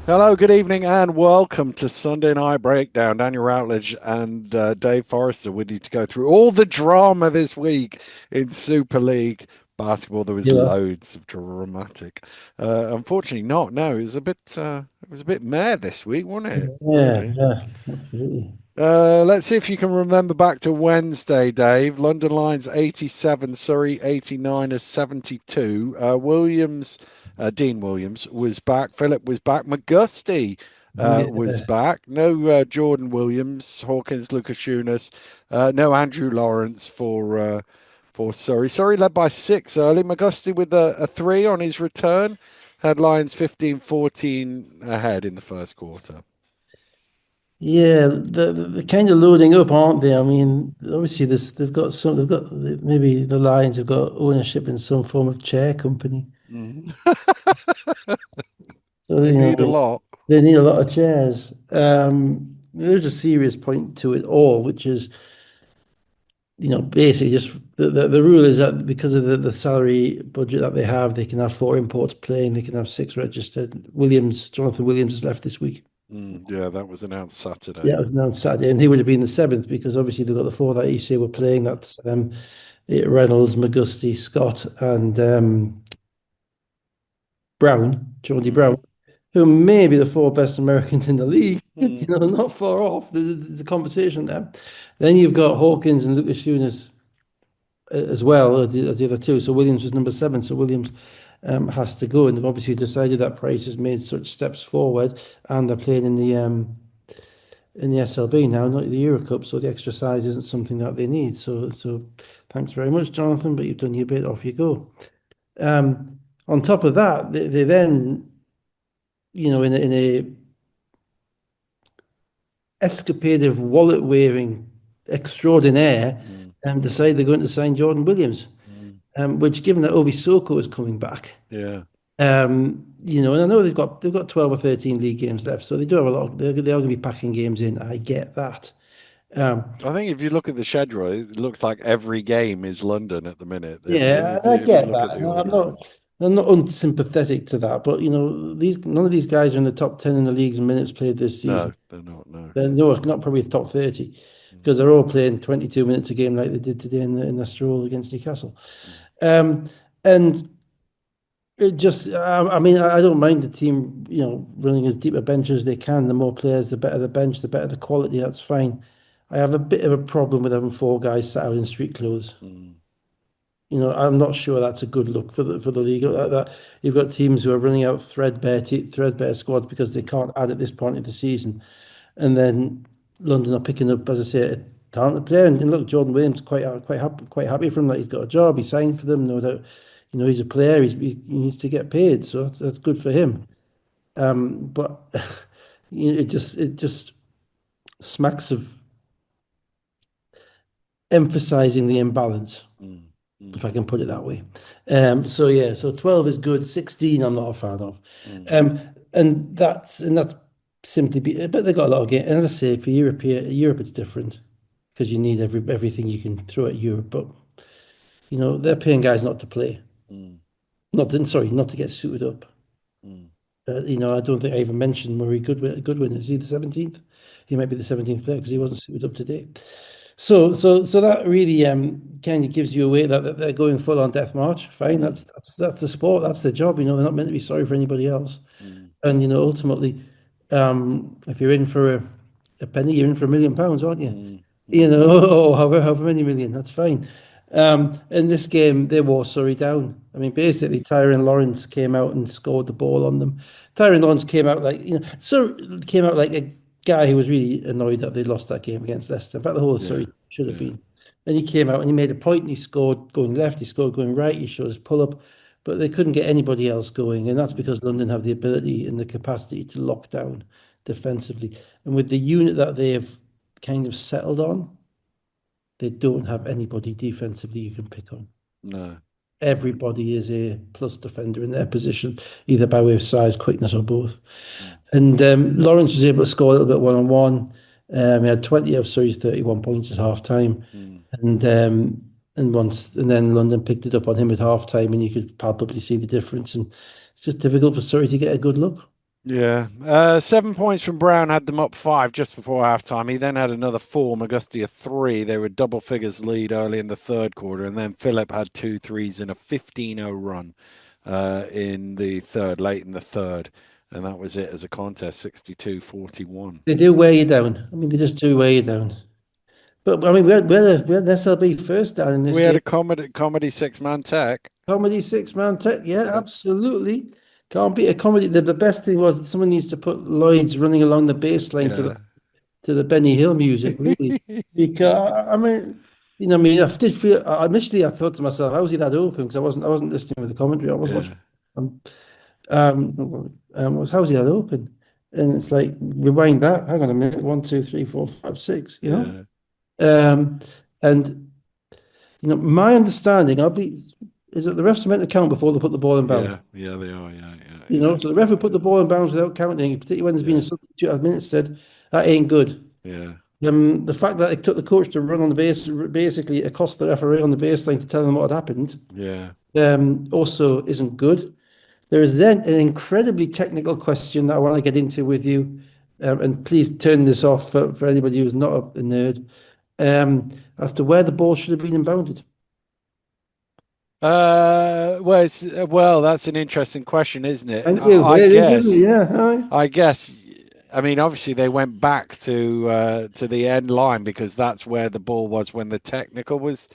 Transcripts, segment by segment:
Hello, good evening, and welcome to Sunday Night Breakdown. Daniel Routledge and Dave Forrester with you to go through all the drama this week in Super League basketball. There was Yeah, loads of dramatic. Unfortunately, not. No, it was a bit meh this week, wasn't it? yeah, Really. yeah, absolutely. Let's see if you can remember back to Wednesday, Dave. London Lions 87, Surrey 89 72. Dean Williams was back. Phillip was back. McGusty was Yeah, back. No Jordan Williams, Hawkins, Lucas Younis. No Andrew Lawrence for Surrey. Surrey led by six early. McGusty with a three on his return. Had Lions 15-14 ahead in the first quarter. yeah. They're kind of loading up, aren't they? I mean, obviously, maybe the Lions have got ownership in some form of chair company. Mhm. So, They need a lot. they need a lot of chairs. There's a serious point to it all, which is, basically just the rule is that because of the salary budget that they have, they can have four imports playing, they can have six registered. Jonathan Williams has left this week. Yeah, that was announced Saturday. Yeah, it was announced Saturday, and he would have been the seventh because obviously they've got the four that you say were playing. That's Reynolds, McGusty, Scott, and Brown, Geordie Mm. Brown, who may be the four best Americans in the league. Mm. Not far off. There's a conversation there. Then you've got Hawkins and Lucas Younis as well as the other two. So Williams was number seven. So Williams has to go, and they've obviously decided that Price has made such steps forward, and they're playing in the SLB now, not the Euro Cup, so the extra size isn't something that they need. So thanks very much, Jonathan, but you've done your bit, off you go. On top of that, they then, in a escapade of wallet waving extraordinaire, Mm. decide they're going to sign Jordan Williams, Mm. which, given that Ovi Soko is coming back, Yeah. and I know they've got 12 or 13 league games left, so they do have a lot. They are going to be packing games in. I get that. Um, I think if you look at the schedule, it looks like every game is London at the minute. Yeah, If I you get look at that. the No, order. I'm not unsympathetic to that. But these none of these guys are in the top 10 in the league's minutes played this No, season. they're not. No. They're no, not probably the top 30 Mm. because they're all playing 22 minutes a game like they did today in the stroll against Newcastle. Mm. Um, and it just, I mean, I don't mind the team, running as deep a bench as they can. The more players, the better the bench, the better the quality. That's fine. I have a bit of a problem with having four guys sat out in street clothes. Mm. I'm not sure that's a good look for the league. That you've got teams who are running out threadbare squads because they can't add at this point of the season, and then London are picking up, as I say, a talented player. And look, Jordan Williams quite happy for him that he's got a job. He signed for them, no doubt. He's a player. He needs to get paid, so that's good for him. But it just smacks of emphasizing the imbalance, Mm. if Mm. I can put it that way. So yeah, so 12 is good. 16, I'm not a fan of. Mm. And that's simply but they've got a lot of games. And as I say, for Europe it's different because you need everything you can throw at Europe. But they're paying guys not to play, Mm. not to get suited up. Mm. I don't think I even mentioned Murray Goodwin. Is he the 17th? He might be the 17th player because he wasn't suited up today. So that really kind of gives you away that they're going full on death march. Fine, Mm. that's the sport, that's the job. They're not meant to be sorry for anybody else. Mm. And ultimately, if you're in for a penny, you're in for £1 million, aren't you? Mm. Mm. Or however many million, that's fine. In this game, they wore Surrey down. I mean, basically, Tyrone Lawrence came out and scored the ball on them. Tyrone Lawrence came out came out like a guy who was really annoyed that they lost that game against Leicester. In fact, the whole of Yeah. Surrey should have Yeah. been. And he came out and he made a point and he scored going left, he scored going right, he showed his pull up, but they couldn't get anybody else going. And that's Mm. because London have the ability and the capacity to lock down defensively. And with the unit that they have kind of settled on, they don't have anybody defensively you can pick on. No. No. Everybody is a plus defender in their position, either by way of size, quickness, or both. Mm. And Lawrence was able to score a little bit one on one. He had 20 of Surrey's 31 points at half time. Mm. And then London picked it up on him at half time, and you could palpably see the difference. And it's just difficult for Surrey to get a good look. Yeah. 7 points from Brown had them up five just before halftime. He then had another four, Magusti a three. They were double figures lead early in the third quarter. And then Philip had two threes in a 15-0 run in the third, late in the third. And that was it as a contest, 62-41. They do wear you down. I mean, they just do wear you down. But I mean, we had an SLB first down in this We had game. a comedy six-man tech. Comedy six-man tech. Yeah, Yeah. absolutely. Can't beat a comedy. The best thing was that someone needs to put Lloyd's running along the baseline Yeah. to the Benny Hill music, really. Because I mean, I mean, I did feel initially I thought to myself, how was he that open? Because I wasn't listening with the commentary. I was watching. Yeah. Um, how was he that open? And it's like rewind that. Hang on a minute. One, two, three, four, five, six. Yeah. Um, and my understanding, is that the refs are meant to count before they put the ball in bounds. Yeah. Yeah, they are. Yeah. Yeah. So the ref will put the ball in bounds without counting, particularly when there's been a Yeah. substitute administered. That ain't good. Yeah. The fact that it took the coach to run on the base, basically, it cost the referee on the baseline to tell them what had happened, Yeah. also isn't good. There is then an incredibly technical question that I want to get into with you, and please turn this off for anybody who's not a nerd, as to where the ball should have been inbounded. Well, that's an interesting question, isn't it? Thank you. I It is, isn't it? guess. Yeah. Aye. I guess. I mean, obviously they went back to the end line because that's where the ball was when the technical was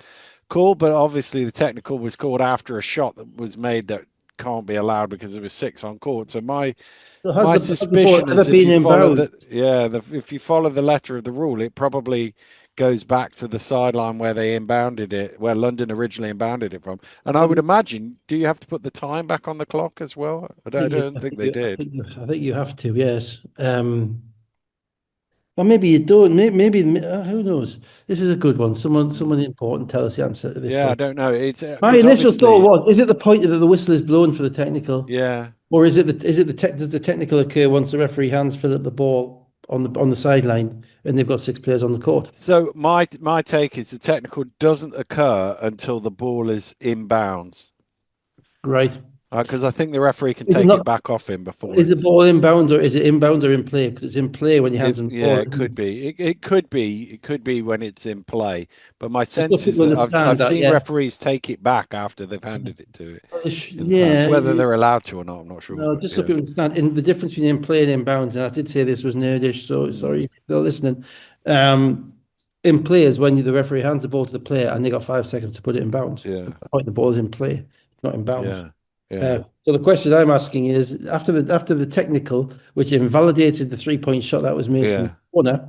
called. But obviously the technical was called after a shot that was made that can't be allowed because there was six on court. So my So my has the ball suspicion ever is if been you follow inbounded? the yeah the if you follow the letter of the rule, it probably goes back to the sideline where they inbounded it, where London originally inbounded it from. And I would imagine, do you have to put the time back on the clock as well? I don't think they did. I think you have to, yes. Or maybe you don't. Who knows? This is a good one. Mm. Someone important tell us the answer to this Yeah, I one. don't know. It's My because initial thought obviously, was: is it the point that the whistle is blown for the technical, yeah. or does the technical occur once the referee hands Philip the ball on the sideline and they've got six players on the court? So my take is the technical doesn't occur until the ball is inbounds, Right. because I think the referee can Is it take it not? back off him before Is the it's. ball inbound or is it inbound or in play? Because it's in play when he hands him the Yeah, ball. it could be. It could be. It could be when it's in play. But my Just so sense is people that understand I've that, seen yeah. referees take it back after they've handed it to it in the past. Yeah, Whether they're allowed to or not, I'm not sure. no, But just so yeah, people understand in the difference between in play and inbounds, and I did say this was nerdish, so mm, sorry if you're listening. Um, in play is when the referee hands the ball to the player and they got 5 seconds to put it in bounds. yeah, At that point, the ball is in play, it's not in bounds. yeah, yeah, So the question I'm asking is after the technical, which invalidated the 3-point shot that was made from the yeah, corner,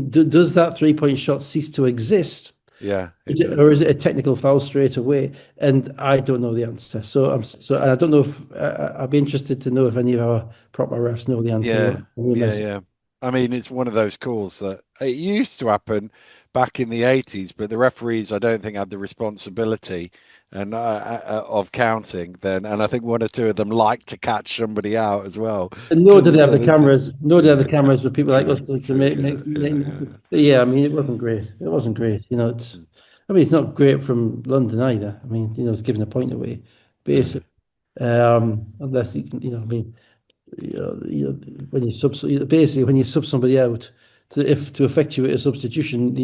does that 3-point shot cease to exist? yeah. It Or does. is it a technical foul straight away? And I don't know the answer. And I don't know if I'd be interested to know if any of our proper refs know the answer. Yeah, Send me a yeah, message. yeah. I mean, it's one of those calls that it used to happen back in the 80s, but the referees, I don't think, had the responsibility and of counting then. And I think one or two of them like to catch somebody out as well And nor because did they it's have the sort of, cameras. Nor did they have the yeah, cameras for people like us true, to true, make. yeah. But yeah, I mean, it wasn't great. It wasn't great. Mm, I mean, it's not great from London either. I mean, it's giving a point away, yeah, basically. Unless you can, I mean, when you basically when you sub somebody out to effectuate a substitution,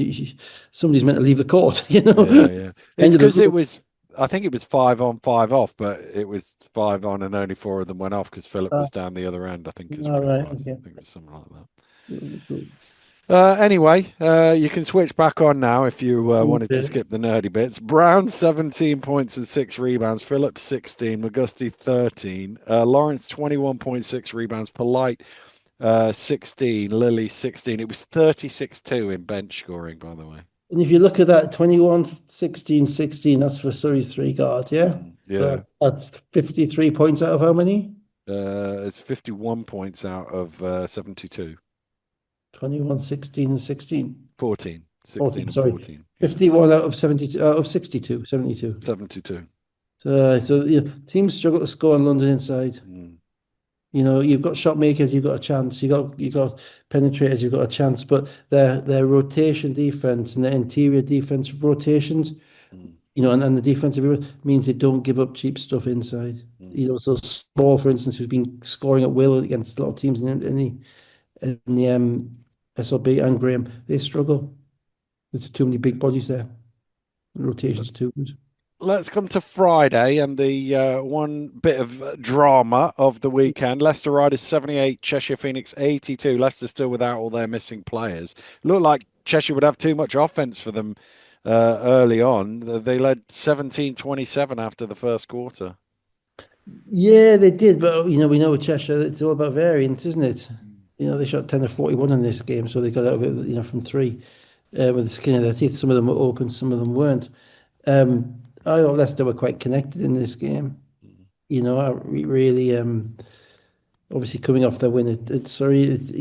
somebody's meant to leave the court. yeah, yeah. It's End of the because it road. was, I think it was five on, five off, but it was five on and only four of them went off because Philip Uh, was down the other end, I think is all what it right. was. Okay. I think it was something like that. Cool. Anyway, you can switch back on now if you wanted to Okay. skip the nerdy bits. Brown, 17 points and six rebounds. Phillips, 16. McGusty, 13. Lawrence, 21.6 rebounds. Polite, 16. Lilly, 16. It was 36-2 in bench scoring, by the way. And if you look at that 21, 16, 16, that's for Surrey's three guard, yeah? Yeah. That's 53 points out of how many? It's 51 points out of 72. 21, 16, and 16. 14. 16 14, and sorry. 14. Yeah. 51 out of 72, out of 62, 72. 72. So teams struggle to score on London inside. Mm, You've got shot makers, you've got a chance. You got penetrators, you've got a chance. But their rotation defense and their interior defense rotations mm. and the defensive means they don't give up cheap stuff inside. Mm. So Small, for instance, who's been scoring at will against a lot of teams in the SLB, and Graham, they struggle. There's too many big bodies there. Rotations too good. Let's come to Friday and the one bit of drama of the weekend. Leicester Riders 78, Cheshire Phoenix 82. Leicester still without all their missing players. Looked like Cheshire would have too much offense for them early on. They led 17-27 after the first quarter. Yeah, they did, but we know with Cheshire, it's all about variance, isn't it? They shot 10 of 41 in this game, so they got out of it, from three with the skin of their teeth. Some of them were open, some of them weren't. I thought Leicester were quite connected in this game. Really, obviously coming off their win at Surrey, it's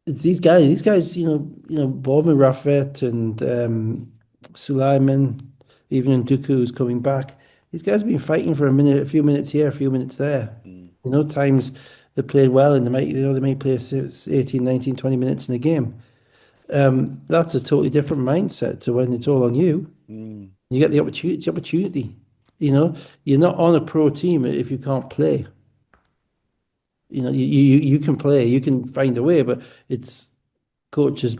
these guys, Bournemouth, Raffet and Sulaiman, even Nduku who's coming back. These guys have been fighting for a few minutes here, a few minutes there. Mm, Times they played well and they might play 18, 19, 20 minutes in a game. That's a totally different mindset to when it's all on you. mm, You get the opportunity. It's the opportunity. You know, you're not on a pro team if you can't play. You can play, you can find a way, but it's coaches'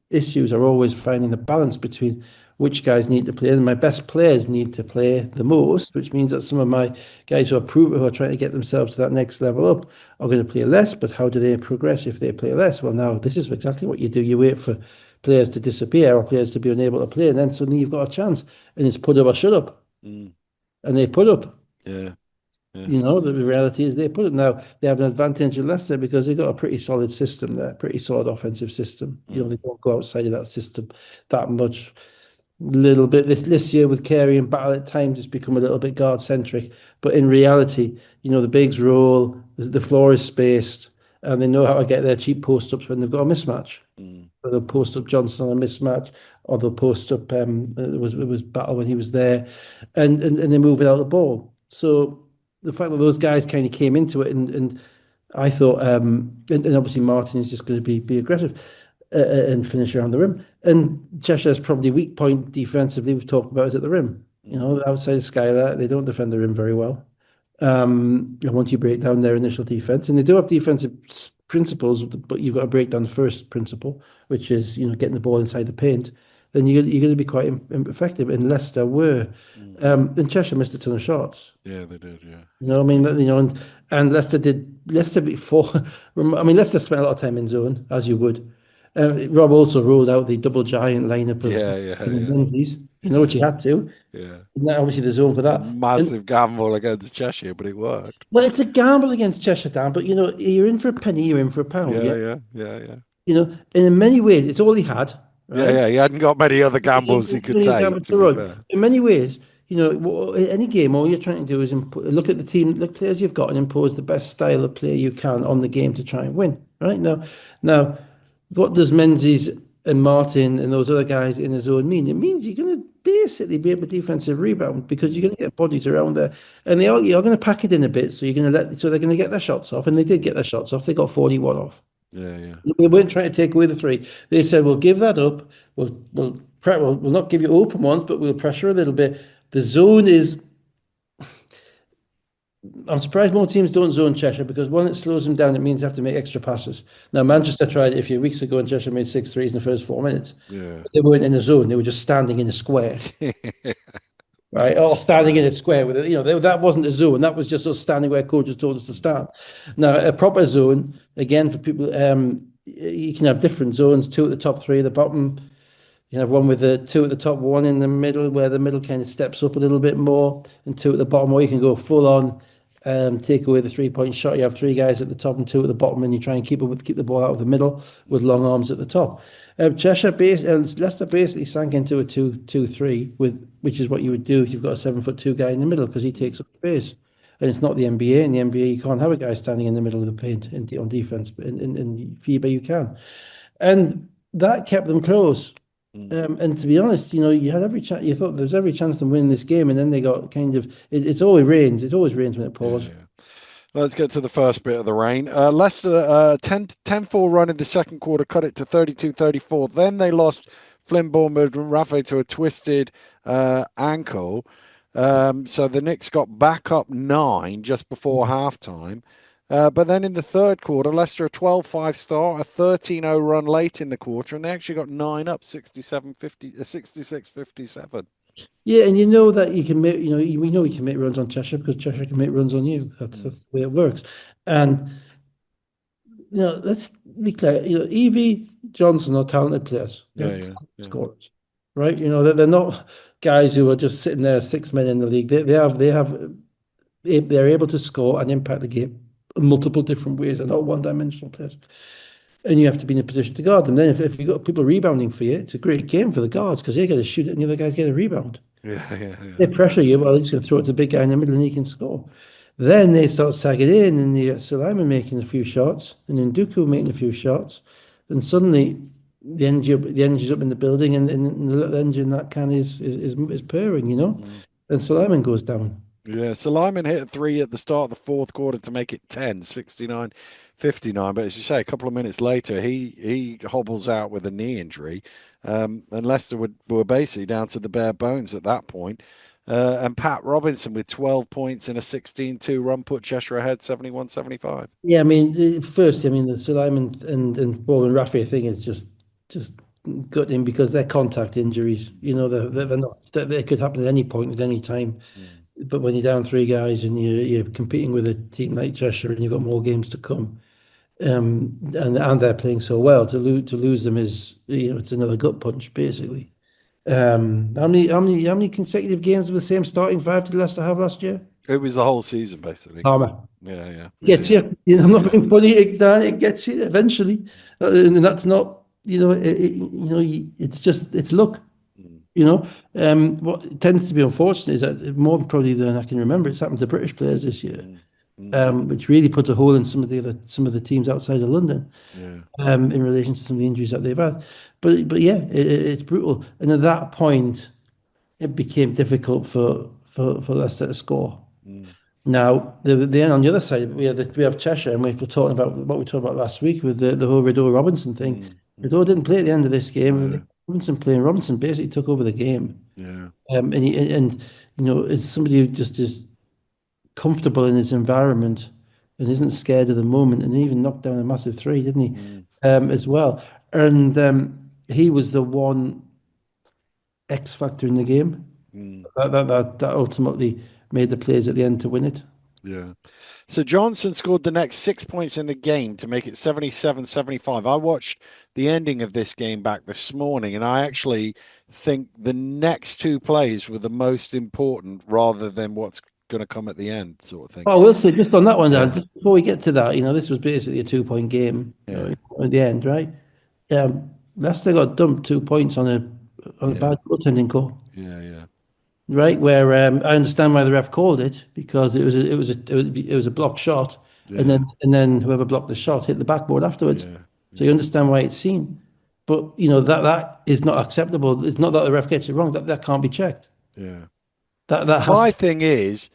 issues are always finding the balance between which guys need to play, and my best players need to play the most, which means that some of my guys who are trying to get themselves to that next level up are going to play less. But how do they progress if they play less? Well, now this is exactly what you do. You wait for players to disappear or players to be unable to play, and then suddenly you've got a chance, and it's put up or shut up, mm. and they put up. Yeah, yeah. The reality is they put it now. They have an advantage in Leicester because they've got a pretty solid system there, pretty solid offensive system. They Mm, don't go outside of that system that much. Little bit this year with Carey and Battle at times it's become a little bit guard centric, but in reality, the bigs roll, the floor is spaced, and they know how to get their cheap post ups when they've got a mismatch. mm, So they'll post up Johnson on a mismatch, or they'll post up it was Battle when he was there, and they move it out the ball. So the fact that those guys kind of came into it, and I thought, and obviously Martin is just going to be aggressive and finish around the rim. And Cheshire's probably weak point defensively, we've talked about, is at the rim. mm, Outside of Skylar, they don't defend the rim very well. And once you break down their initial defense, and they do have defensive principles, but you've got to break down the first principle, which is getting the ball inside the paint. Then you're going to be quite effective. And Leicester were, mm. and Cheshire missed a ton of shots. Yeah, they did. Yeah. I mean, and Leicester before. I mean, Leicester spent a lot of time in zone, as you would. Rob also rolled out the double giant lineup of Yeah, yeah, yeah, Menzies, yeah, which he had to. yeah. And that obviously the zone for that. And Massive gamble against Cheshire, but it worked. well, it's a gamble against Cheshire Town, but you're in for a penny, you're in for a pound, Yeah, yeah. yeah, yeah, yeah. And in many ways, it's all he had, Yeah, right? yeah. He hadn't got many other gambles he could take, to be fair. In many ways, any game, all you're trying to do is look at the team, look at players you've got, and impose the best style of play you can on the game to try and win. Right now, what does Menzies and Martin and those other guys in the zone mean? It means you're going to basically be able to defensive rebound because you're going to get bodies around there, and you're going to pack it in a bit. So they're going to get their shots off, and they did get their shots off. They got 41 off. Yeah, yeah. They weren't trying to take away the three. They said, "We'll give that up. We'll not give you open ones, but we'll pressure a little bit." The zone is. I'm surprised more teams don't zone Cheshire because one, it slows them down. It means they have to make extra passes. Now, Manchester tried it a few weeks ago, and Cheshire made 6 threes in the first 4 minutes. Yeah. But they weren't in a zone; they were just standing in a square, right? Or standing in a square with it. That wasn't a zone. That was just us standing where coaches told us to stand. Now, a proper zone, again, for people, you can have different zones: two at the top, three at the bottom. You have one with the two at the top, one in the middle, where the middle kind of steps up a little bit more, and two at the bottom, where you can go full on, take away the 3 point shot. You have three guys at the top and two at the bottom, and you try and keep the ball out of the middle with long arms at the top. Leicester basically sank into a 2-2-3 which is what you would do if you've got a 7'2" guy in the middle because he takes up space. And it's not the NBA. In the NBA, you can't have a guy standing in the middle of the paint on defense, but in FIBA you can. And that kept them close. Mm. And to be honest, you had every chance. You thought there was every chance to win this game, and then they got kind of. It's always rains. It always rains when it Yeah, pours. yeah. Let's get to the first bit of the rain. Leicester 10-4 run in the second quarter, cut it to 32-34. Then they lost Flynn Bournemouth and Rafa to a twisted ankle. So the Knicks got back up 9 just before halftime. But then in the third quarter, Leicester a 12-5 start, a 13-0 run late in the quarter, and they actually got 9 up, 66-57. Yeah, and you know that you can make, we know you can make runs on Cheshire because Cheshire can make runs on you. That's Mm. the way it works. And let's be clear. Evie Johnson are talented players. They're Yeah, yeah, talented yeah. scorers, right? They're not guys who are just sitting there, six men in the league. They're able to score and impact the game in multiple different ways. They're not one-dimensional players, and you have to be in a position to guard them. Then, if you've got people rebounding for you, it's a great game for the guards because they get to shoot it and the other guys get a rebound. Yeah, yeah, They yeah. pressure you, well, they're just going to throw it to the big guy in the middle and he can score. Then they start sagging in, and you get Suleiman making a few shots, and then Dooku making a few shots, and suddenly the energy's up in the building, and the little engine that can is purring, Mm. and Suleiman goes down. Yeah, so Lyman hit a three at the start of the fourth quarter to make it 10, 69-59. But as you say, a couple of minutes later, he hobbles out with a knee injury. And Leicester were basically down to the bare bones at that point. And Pat Robinson with 12 points in a 16-2 run put Cheshire ahead 71-75. Yeah, I mean, first, I mean, the Suleiman and Bowen Rafi thing is just gutting because they're contact injuries. They're not, they could happen at any point, at any time. Mm, But when you're down three guys and you're competing with a team like Cheshire and you've got more games to come, and they're playing so well, to lose them is it's another gut punch basically. How many consecutive games with the same starting five did Leicester have last year? It was the whole season, basically. Karma. Yeah, yeah, yeah, Gets yeah. you. I'm not being funny. It gets you eventually, and that's not. It's just it's luck. Mm, What tends to be unfortunate is that more probably than I can remember, it's happened to British players this year, mm, mm, which really put a hole in some of the teams outside of London, yeah. in relation to some of the injuries that they've had. But yeah, it's brutal. And at that point, it became difficult for Leicester to score. Mm, Now, then on the other side, we have Cheshire, and we were talking about what we talked about last week with the whole Rideau Robinson thing. mm, Rideau mm, didn't play at the end of this game. no, Robinson playing. Robinson basically took over the game. yeah. Is somebody who just is comfortable in his environment and isn't scared of the moment, and he even knocked down a massive three, didn't he? Mm, As well. And he was the one X factor in the game mm, that ultimately made the plays at the end to win it. yeah. So Johnson scored the next 6 points in the game to make it 77-75. I watched the ending of this game back this morning, and I actually think the next two plays were the most important rather than what's going to come at the end, sort of thing. Oh, we'll see. Just on that one, Dan, Yeah, just before we get to that, this was basically a 2-point game, yeah, at the end, right? Leicester got dumped 2 points on a yeah, bad goaltending call, yeah, yeah, right? Where I understand why the ref called it because it was a blocked shot, and yeah, then whoever blocked the shot hit the backboard afterwards. yeah, So you yeah, understand why it's seen, but that is not acceptable. It's not that the ref gets it wrong. That can't be checked. yeah. That has My to thing is,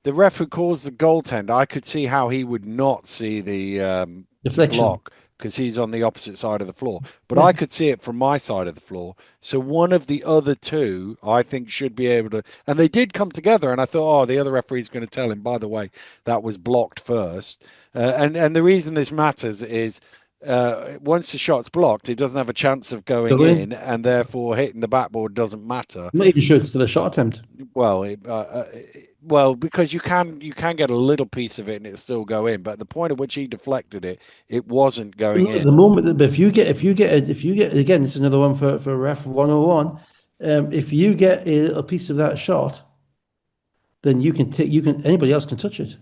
the ref who calls the goaltender, I could see how he would not see the deflection. block because he's on the opposite side of the floor. But Yeah. I could see it from my side of the floor. So one of the other two, I think, should be able to. And they did come together, and I thought, oh, the other referee's going to tell him. By the way, that was blocked first. And the reason this matters is. Once the shot's blocked, it doesn't have a chance of going Go in. in, and therefore hitting the backboard doesn't matter. I'm not even sure it's still a shot attempt. Well, well, because you can get a little piece of it and it'll still go in, but the point at which he deflected it, it wasn't going Look, at the in. moment that if you get again, it's another one for ref 101. If you get a little piece of that shot, then anybody else can touch it.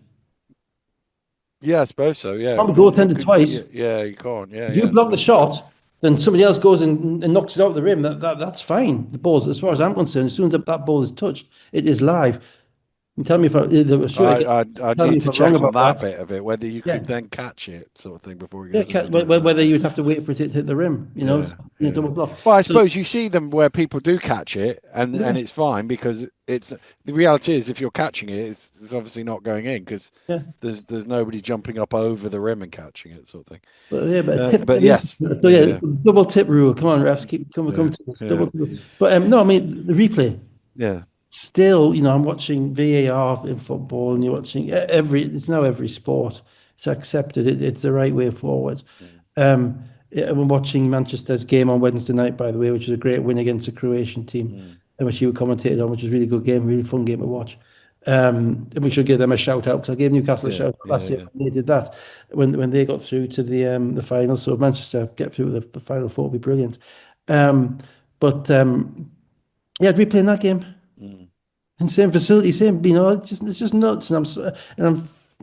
Yeah, I suppose so. Yeah, I'm goaltended could twice. yeah, yeah, you can't. Yeah, If you yeah, I block the suppose. shot, then somebody else goes and knocks it out of the rim. That's fine. The ball's, as far as I'm concerned, as soon as that ball is touched, it is live. And tell me if sure again. I'd Tell me need if to I'm wrong check on about that that. bit of it, whether you Yeah, could then catch it, sort of thing, before it yeah. goes over the Whether line. you'd have to wait for it to hit the rim, Yeah, yeah. double block. Well, I So suppose you see them where people do catch it, and yeah, it's fine because it's the reality is if you're catching it, it's obviously not going in because yeah. there's nobody jumping up over the rim and catching it, sort of thing. But yeah, but a tip. But yes, So yeah, yeah, yeah, it's a double tip rule. Come on, refs, keep come yeah, to this yeah, double tip. But no, I mean the replay. yeah. Still, I'm watching VAR in football, and you're watching every. It's now every sport. It's accepted. It's the right way forward. Mm, Yeah, I'm watching Manchester's game on Wednesday night, by the way, which was a great win against a Croatian team, mm. which you commentated on, which was a really good game, really fun game to watch. And we should give them a shout out because I gave Newcastle a Yeah, shout out yeah, last year yeah. when they did that when they got through to the final. So if Manchester get through the final four, would be brilliant. Um, but yeah, I'd replaying that game. Mm. And same facility, same, it's just nuts. And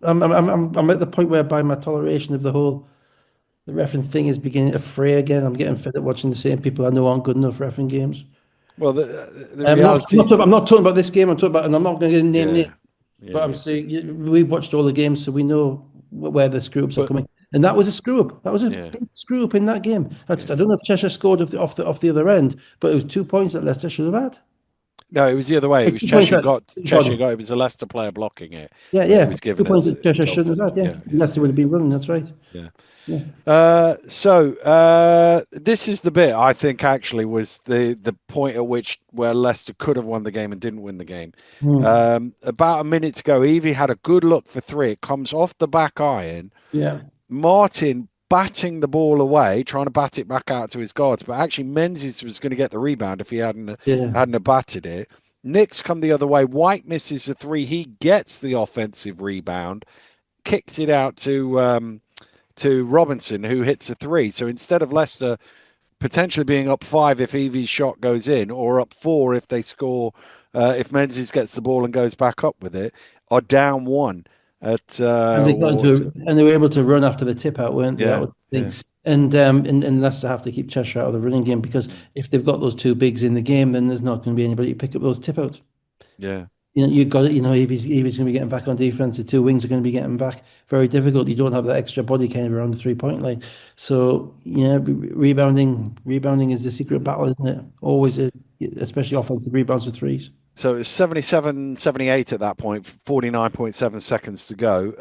I'm at the point whereby my toleration of the reffing thing is beginning to fray again. I'm getting Mm. fed up watching the same people I know aren't good enough reffing games. Well, the I'm not, reality, talking, I'm not talking about this game. I'm talking about, and I'm not going to name names, yeah, yeah, but I'm yeah. saying we've watched all the games, so we know where the screw ups are But coming. And that was a screw up. That was a yeah, big screw up in that game. I yeah. don't know if Cheshire scored off the other end, but it was 2 points that Leicester should have had. No, it was the other way. It was 2 points that, Cheshire pardon. got. It was a Leicester player blocking it, Yeah, but it yeah. was Two given points as that Cheshire shouldn't have goaltending. had, yeah. Yeah, yeah, Unless they would have been running, that's right. yeah. Yeah. This is the bit I think actually was the point at which where Leicester could have won the game and didn't win the game. Mm. About a minute to go, Evie had a good look for three. It comes off the back iron. Yeah. Martin batting the ball away, trying to bat it back out to his guards, but actually Menzies was going to get the rebound if he Yeah. hadn't have batted it. Nick's come the other way. White misses the three. He gets the offensive rebound, kicks it out to Robinson, who hits a three. So instead of Leicester potentially being up five if Evie's shot goes in, or up four if they score, if Menzies gets the ball and goes back up with it, are down one at And they got what's it? into and they were able to run after the tip out, weren't they? That Yeah, was the yeah, thing. And Leicester have to keep Cheshire out of the running game because mm, if they've got those two bigs in the game, then there's not going to be anybody to pick up those tip outs. yeah. You got it. If he's going to be getting back on defense, the two wings are going to be getting back. Very difficult. You don't have that extra body kind of around the 3 point line. So yeah, rebounding is the secret battle, isn't it? Always, especially offensive rebounds for threes. So it's 77, 78 at that point, 49.7 seconds to go.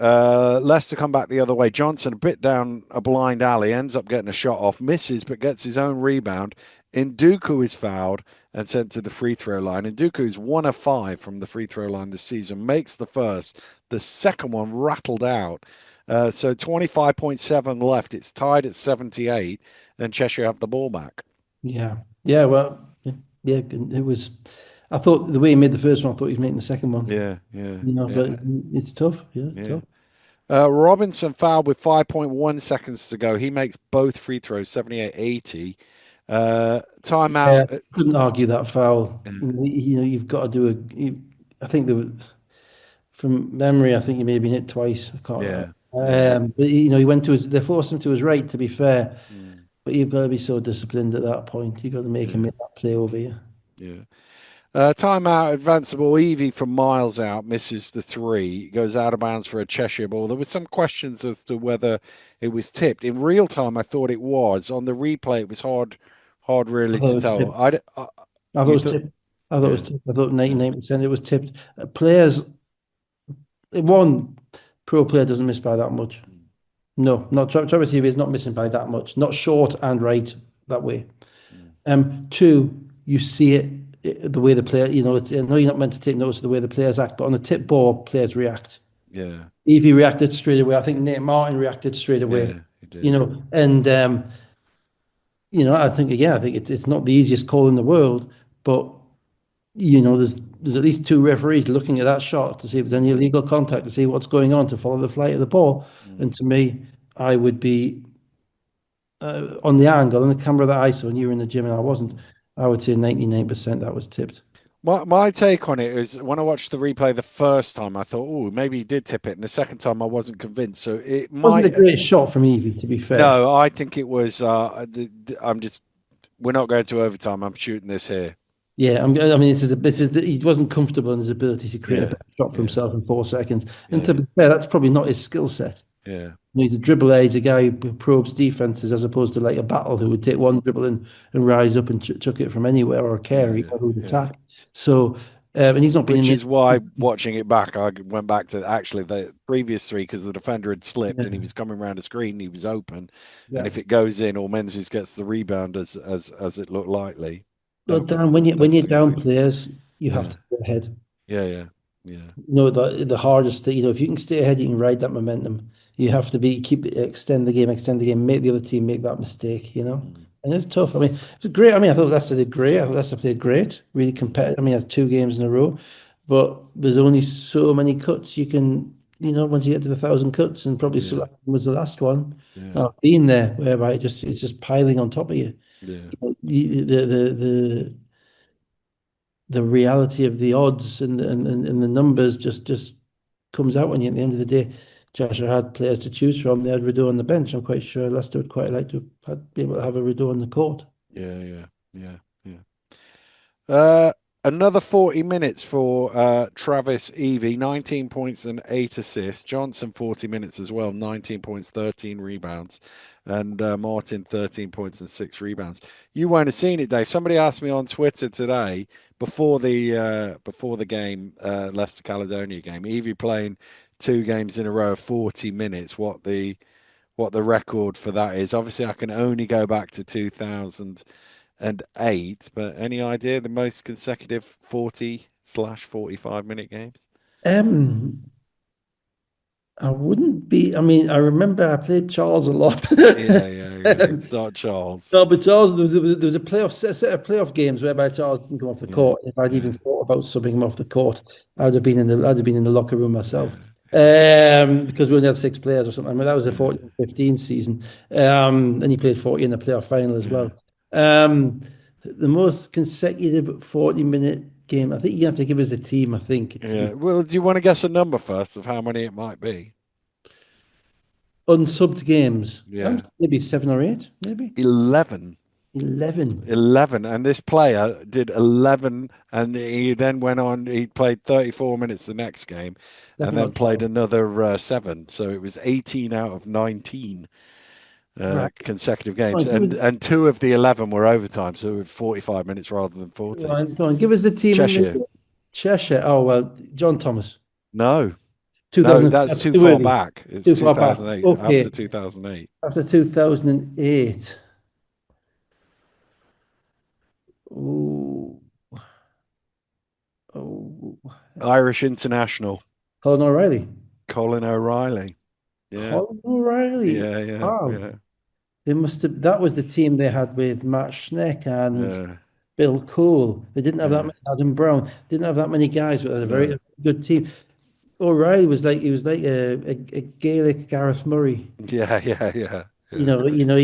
Leicester come back the other way. Johnson, a bit down a blind alley, ends up getting a shot off, misses, but gets his own rebound. Nduku is fouled and sent to the free throw line. Nduku is 1 of 5 from the free throw line this season, makes the first. The second one rattled out. So 25.7 left. It's tied at 78, and Cheshire have the ball back. Yeah, yeah. Well, yeah. It was. I thought the way he made the first one, I thought he was making the second one. Yeah, yeah, But yeah, it's tough. Yeah, it's yeah. tough. Robinson fouled with 5.1 seconds to go. He makes both free throws, 78-80. Yeah, Timeout. couldn't argue that foul. Yeah, You've got to do I think from memory, I think he may have been hit twice. I can't. yeah, yeah. But he went to his. They forced him to his right. To be fair, Mm, but you've got to be so disciplined at that point. You've got to make him yeah, make that play over you. yeah. Timeout, advanceable. Evie from miles out misses the three, goes out of bounds for a Cheshire ball. There were some questions as to whether it was tipped. In real time, I thought it was. On the replay, it was hard I really thought to it was tell. tipped. I thought it You was thought, tipped. I thought it was yeah, tipped. I thought yeah, 99% it was tipped. Players, one pro player doesn't miss by that much. mm, No, not Travis Healy is not missing by that much. Not short and right that way. mm, Two, you see the way the player. I know you're not meant to take notice of the way the players act, but on the tip ball, players react. yeah, Evie reacted straight away. I think Nate Martin reacted straight away. yeah. He did. And I think again, I think it's not the easiest call in the world, but there's at least two referees looking at that shot to see if there's any Mm, illegal contact, to see what's going on, to follow the flight of the ball. mm. And to me, I would be on the angle, on the camera that I saw, and you were in the gym and I wasn't. I would say 99% that was tipped. My take on it is when I watched the replay the first time, I thought, oh, maybe he did tip it, and the second time I wasn't convinced. So it Wasn't a might. great shot from Evie, to be fair. No, I think it was. I'm just. We're not going to overtime. I'm shooting this here. Yeah, I mean, he wasn't comfortable in his ability to create a Yeah, better shot for yeah, himself in 4 seconds. And to yeah, be fair, that's probably not his skill set. yeah, He's a dribbler. He's a guy who probes defenses as opposed to like a battle who would take mm, one dribble and rise up and ch chuck it from anywhere or care. He yeah, would yeah. attack. So, and he's not been in Which the. is why watching it back, I went back to actually the previous three because the defender had slipped and he Yeah, was coming around the screen, he was open, and yeah. if it goes in or Menzies gets the rebound as it looked likely, But Dan, that when was you're the goal. down players, you have Yeah, to go ahead. yeah, yeah, yeah, The hardest thing, if you can stay ahead, you can ride that momentum. You have to extend the game, make the other team make that mistake. mm, And it's tough. I mean, it's great. I mean, I thought Leicester did great. I thought Leicester played great, really mm, competitive. I mean, had 2 games in a row, but there's only so many cuts you can, once you get to the 1,000 cuts, and probably yeah, Southampton was the last one. yeah, I've been there, whereby it's just piling on top of you. yeah, The reality of the odds and the numbers just comes out when you at the end of the day. Cheshire had players to choose from. They had Rideau on the bench. I'm quite sure Leicester would quite like to be able to have a Rideau on the court. yeah, yeah, yeah, yeah. Uh, Another 40 minutes for Travis Evie, 19 points and 8 assists. Johnson, 40 minutes as well, 19 points, 13 rebounds. And Martin, 13 points and 6 rebounds. You won't have seen it, Dave. Somebody asked me on Twitter today before the game, Leicester Caledonia game, Evie playing 2 games in a row of 40 minutes, what the record for that is. Obviously, I can only go back to 2008, but any idea the most consecutive 40/45 minute games? Um, I wouldn't be. I mean, I remember I played Charles a lot. Yeah, yeah, yeah. It's not Charles. No, but Charles, there was a set of playoff games whereby Charles didn't come off the Yeah, court. If I'd even yeah, thought about subbing him off the court, I'd have been in the locker room myself. yeah, yeah, Because we only had 6 players or something. I mean, that was the yeah, 14-15 season. And he played 40 in the playoff final as yeah, well. Um, the most consecutive 40-minute game, I think you have to give us the team, I think, to yeah. be Well, do you want to guess a number first of how many it might be? unsubbed games. Yeah, Maybe 7 or 8, maybe 11. 11. 11, and this player did 11, and he then went on, he played 34 minutes the next game and Definitely then not played 12. another 7, so it was 18 out of 19 Right. consecutive games, Right, give us, and 2 of the 11 were overtime, so it was 45 minutes rather than 40. go on, give us the team in Cheshire. the Cheshire. Oh, well, John Thomas. No, no, 2000, that's that's too too far early. back. It's Too far back. 2008, after Okay. 2008. After 2008. Ooh, oh, Irish international, Colin O'Reilly. Colin O'Reilly. Yeah, Colin O'Reilly. yeah, yeah, Wow. yeah, That was the team they had with Matt Schneck and yeah, Bill Cole. They didn't have that yeah. many, Adam Brown. Didn't have that many guys, but they had a No. very good team. O'Reilly was like a Gaelic Gareth Murray. Yeah, yeah, yeah, You yeah, know, you know,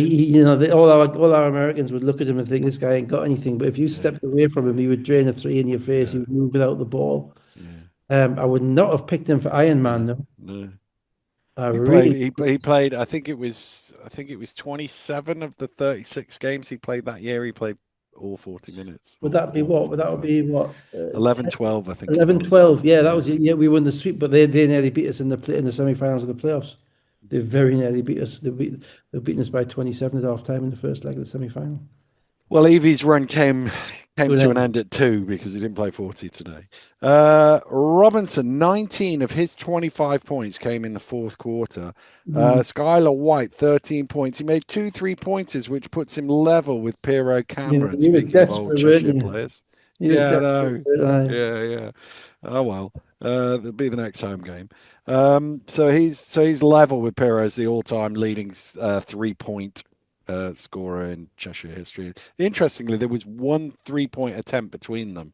all our Americans would look at him and think this guy ain't got anything. But if you yeah, stepped away from him, he would drain a three in your face. He yeah, would move without the ball. yeah, I would not have picked him for Iron Man no, though. no. I He played. really He played. I think it was 27 of the 36 games he played that year. He played all 40 minutes would that be or what? Would that 45. be what? 11, 12, I think it 11, was. 12. Yeah, that Yeah. was it. Yeah, we won the sweep, but they nearly beat us in the semi-finals of the playoffs. They very nearly beat us. They beaten us by 27 at half time in the first leg of the semi-final. Well, Evie's run came To an to an end. end at 2 because he didn't play 40 today. Robinson, 19 of his 25 points came in the fourth quarter. Mm. Skylar White, 13 points. He made 2 3-pointers, which puts him level with Piero Cameron. You were Speaking of old desperate, weren't Cheshire you? players. You were Yeah, I desperate. know. Aye. Yeah, yeah. Oh well. That'll be the next home game. So he's level with Piero as the all-time leading 3-point scorer in Cheshire history. Interestingly, there was one 3-point attempt between them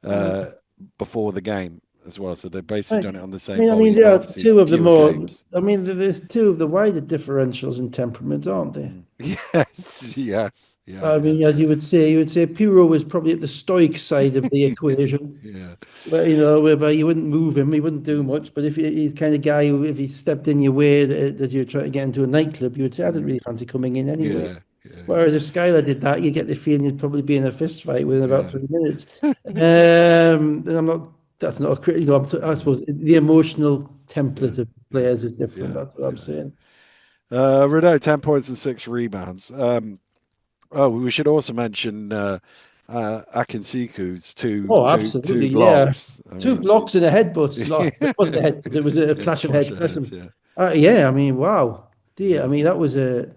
Uh, uh, before the game as well. So they've basically right. done it on the I same mean, volley, there but are obviously two of the fewer more. games. I mean, there's two of the wider differentials in temperament, aren't they? Mm. Yes, yes, yeah, I yeah, mean, as you would say Pirro was probably at the stoic side of the equation. yeah, Whereby you wouldn't move him, he wouldn't do much. But if he's the kind of guy who, if he stepped in your way that you're trying to get into a nightclub, you would say, I didn't mm. really fancy coming in anyway. Yeah, yeah, Whereas if Skylar did that, you get the feeling you'd probably be in a fist fight within about yeah, 3 minutes. And I'm not, that's not a critical, I yeah, suppose the emotional yeah, template of yeah, players is different. yeah, That's what I'm yeah. saying. Renault 10 points and 6 rebounds. Oh, we should also mention Akinsiku's Oh, two absolutely. Yeah. blocks. I Two mean, blocks and a headbutt. Like, it wasn't a yeah, headbutt, it was a clash of clash heads. of heads. Yeah, Yeah, I mean, wow. Dear, I mm, mean, that was and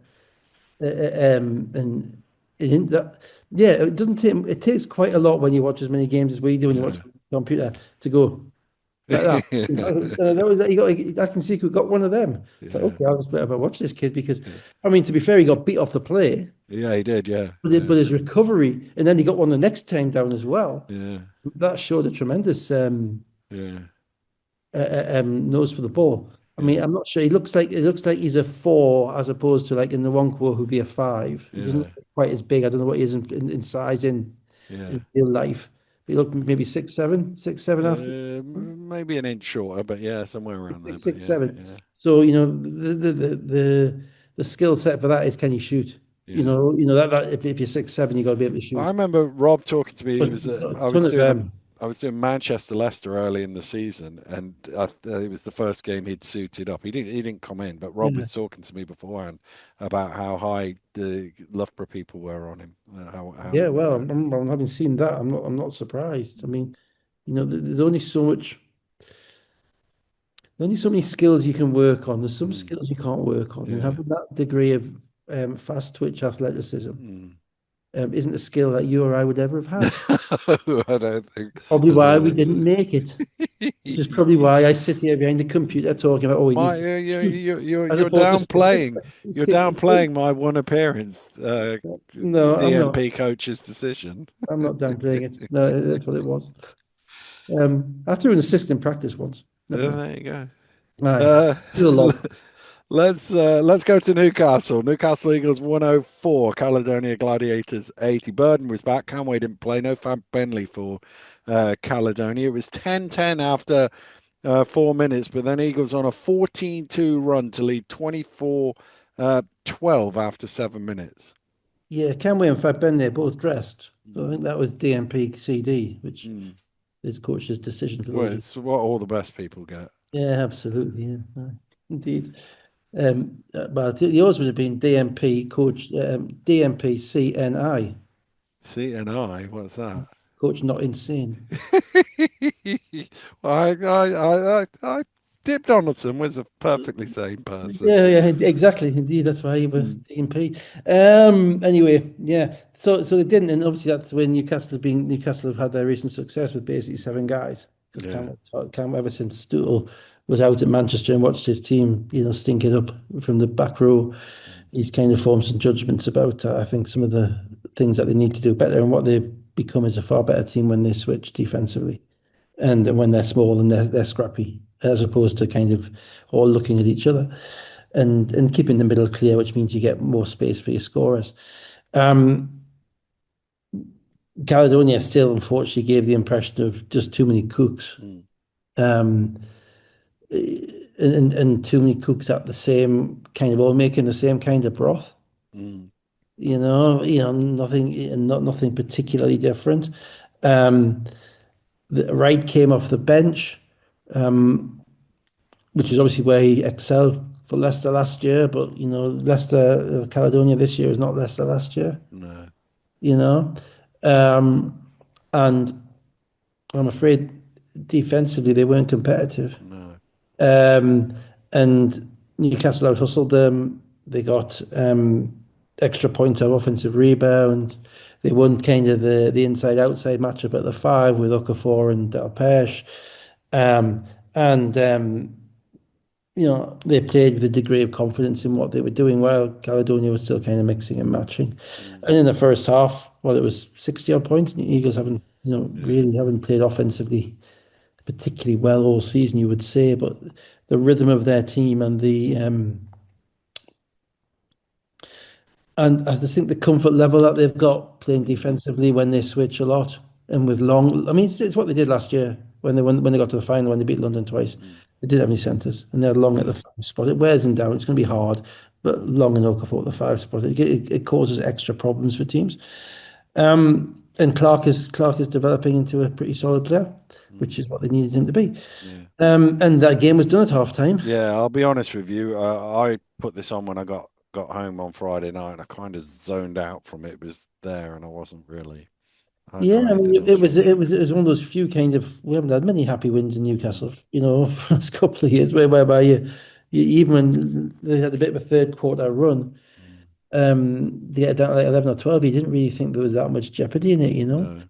that, yeah, it doesn't take, it takes quite a lot when you watch as many games as we do when you watch yeah, on the computer to go like that. That was, I can see who got one of them. It's like, yeah, okay, I'll just better watch this kid because, yeah, I mean, to be fair, he got beat off the play, yeah. He did. Yeah, but yeah, his recovery, and then he got one the next time down as well. yeah, That showed a tremendous yeah, nose for the ball. I mean, yeah, I'm not sure. It looks like he's a four as opposed to like in the Nwankwo who'd be a five. He doesn't yeah, look quite as big. I don't know what he is in size yeah. in real life. But he looked maybe 6'7", 6'7" Maybe an inch shorter, but yeah, somewhere around there. six But six yeah, seven. yeah, So the skill set for that is can you shoot? yeah. That if you're 6'7", you got to be able to I shoot. remember Rob talking to me. It But was a I ton was of doing them. I was doing Manchester Leicester early in the season, and it was the first game he'd suited up. He didn't come in, but Rob Yeah, was talking to me beforehand about how high the Loughborough people were on him. yeah. How Well, I'm having seen that. I'm not surprised. I mean, there's only so much. There's only so many skills you can work on. There's some mm, skills you can't work on, and yeah. having that degree of fast twitch athleticism Mm. isn't a skill that you or I would ever have had. No, I don't think Probably I why don't we think didn't make it, which is probably so. why I sit here behind the computer talking about, oh, he My, needs to shoot, you're as you're opposed to stick this downplaying. way, You're stick this way. downplaying my one appearance. No, I'm not. DMP coach's decision. I'm not downplaying it. No, that's what it was. I threw an assist in practice once. Never mind. There you go. Aye, Uh, still a lob. let's go to Newcastle. Newcastle Eagles 104. Caledonia Gladiators 80. Burden was back. Conway didn't play. No Fab Benley for Caledonia. It was 10-10 after 4 minutes, but then Eagles on a 14-2 run to lead 24-12 after 7 minutes. Yeah, Kenway and Fabben, they're both dressed. So I think that was DMP CD, which Mm. is coach's decision for Well, those. it's what all the best people get. Yeah, absolutely. Yeah, aye, indeed. But I think yours would have been DMP coach, DMP CNI, CNI, what's that? coach not insane. I Dip Donaldson was a perfectly sane person. Yeah, yeah, exactly. Indeed, that's why you were Mm. DMP. Anyway, yeah. So they didn't, and obviously that's when Newcastle have had their recent success with basically seven guys. Because Yeah. Cam ever since Stootle was out at Manchester and watched his team, stink it up from the back row. He's kind of formed some judgments about, I think, some of the things that they need to do better and what they've become is a far better team when they switch defensively and when they're small and they're scrappy, as opposed to kind of all looking at each other and keeping the middle clear, which means you get more space for your scorers. Um, Caledonia still, unfortunately, gave the impression of just too many cooks. Mm. Um, and too many cooks at the same kind of all making the same kind of broth. Mm. Nothing particularly different. Um, the Wright came off the bench, um, which is obviously where he excelled for Leicester last year. But Leicester, Caledonia this year is not Leicester last year. No, You know, um, and I'm afraid defensively they weren't competitive. no. Um, and Newcastle out hustled them. They got extra points of offensive rebound. They won kind of the inside outside matchup at the five with Okafor and Delpesh. And they played with a degree of confidence in what they were doing while Caledonia was still kind of mixing and matching. Mm. And in the first half, well, it was 60 odd points. And the Eagles haven't, Yeah. really haven't played offensively particularly well all season, you would say, but the rhythm of their team and I just think the comfort level that they've got playing Mm. defensively when they switch a lot and with long. I mean, it's what they did last year when they got to the final when they beat London twice. Mm. They didn't have any centres and they're long at the No. five spot. It wears them down. It's going to be hard. but long and Okafor at the five spot. It causes extra problems for teams. And Clark is developing into a pretty solid player, which Mm, is what they needed him to be. yeah. And that game was done at half time. Yeah, I'll be honest with you. I put this on when I got home on Friday night, and I kind of zoned out from it. It was there, and I wasn't really. I don't Yeah, know I anything mean, else from it. it was one of those few kind of we haven't had many happy wins in Mm, Newcastle, for the last couple of years, whereby you even when they had a bit of a third quarter run, mm, they get down to like 11 or 12, you didn't really think there was that much jeopardy in it, no, no.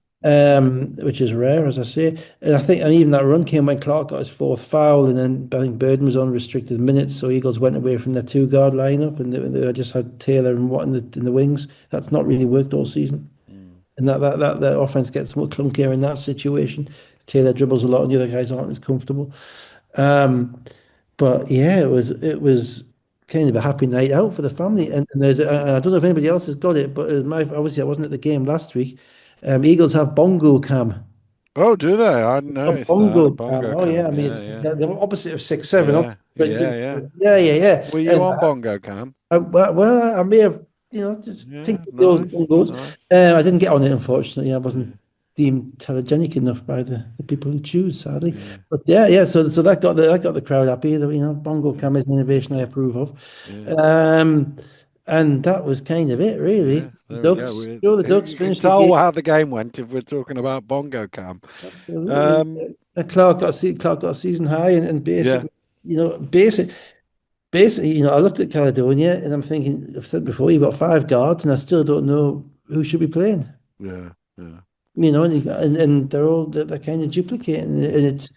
which is rare, as I say. And I think, and even that run came when Clark got his fourth foul, and then I think Burden was on restricted minutes, so Eagles went away from their two guard lineup, and they just had Taylor and Watt in the wings. That's not really worked all season. Mm, And that offense gets more clunkier in that situation. Taylor dribbles a lot, and the other guys aren't as comfortable. Um, but yeah, it was kind of a happy night out for the family. mm. And I don't know if anybody else has got it, but obviously I wasn't at the game last week. Eagles have bongo cam. Oh, do they? I hadn't A noticed that. bongo cam. Bongo Oh yeah, I cam. mean Yeah, it's yeah, the opposite of 6-7. yeah, yeah, yeah. Yeah, yeah, yeah. Were you And on bongo cam? well, I may have, just Yeah, tinkered those nice, bongos. nice. I didn't get on it, unfortunately. I wasn't Yeah, deemed telegenic enough by the people who choose, sadly. yeah, But yeah, yeah. So that got the crowd happy. Bongo yeah, cam is an innovation I yeah, approve of. yeah. Um, and that was kind of it, Yeah, really. there we go. Ducks, Joe the Ducks You can finished the tell game. how the game went if we're talking about bongo cam. Absolutely. Um, Clark got a season high, and yeah, basically, I looked at Caledonia and I'm thinking, I've said before, you've got five guards, and I still don't know who should be playing. yeah, yeah. And they're kind of duplicating, and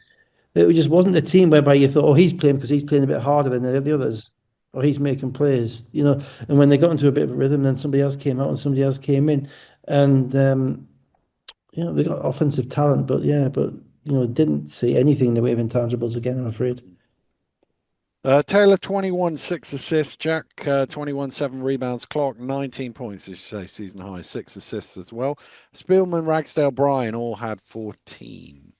it just wasn't a team whereby you thought, oh, he's playing because he's playing a bit harder than the others, or he's making plays, And when they got into a bit of a rhythm, then somebody else came out and somebody else came in, and they got offensive talent, but didn't see anything in the way of intangibles again, I'm afraid. Taylor 21 6 assists, Jack 21 7 rebounds, Clark 19 points, as you say, season high, 6 assists as well. Spielman, Ragsdale, Bryan all had 14.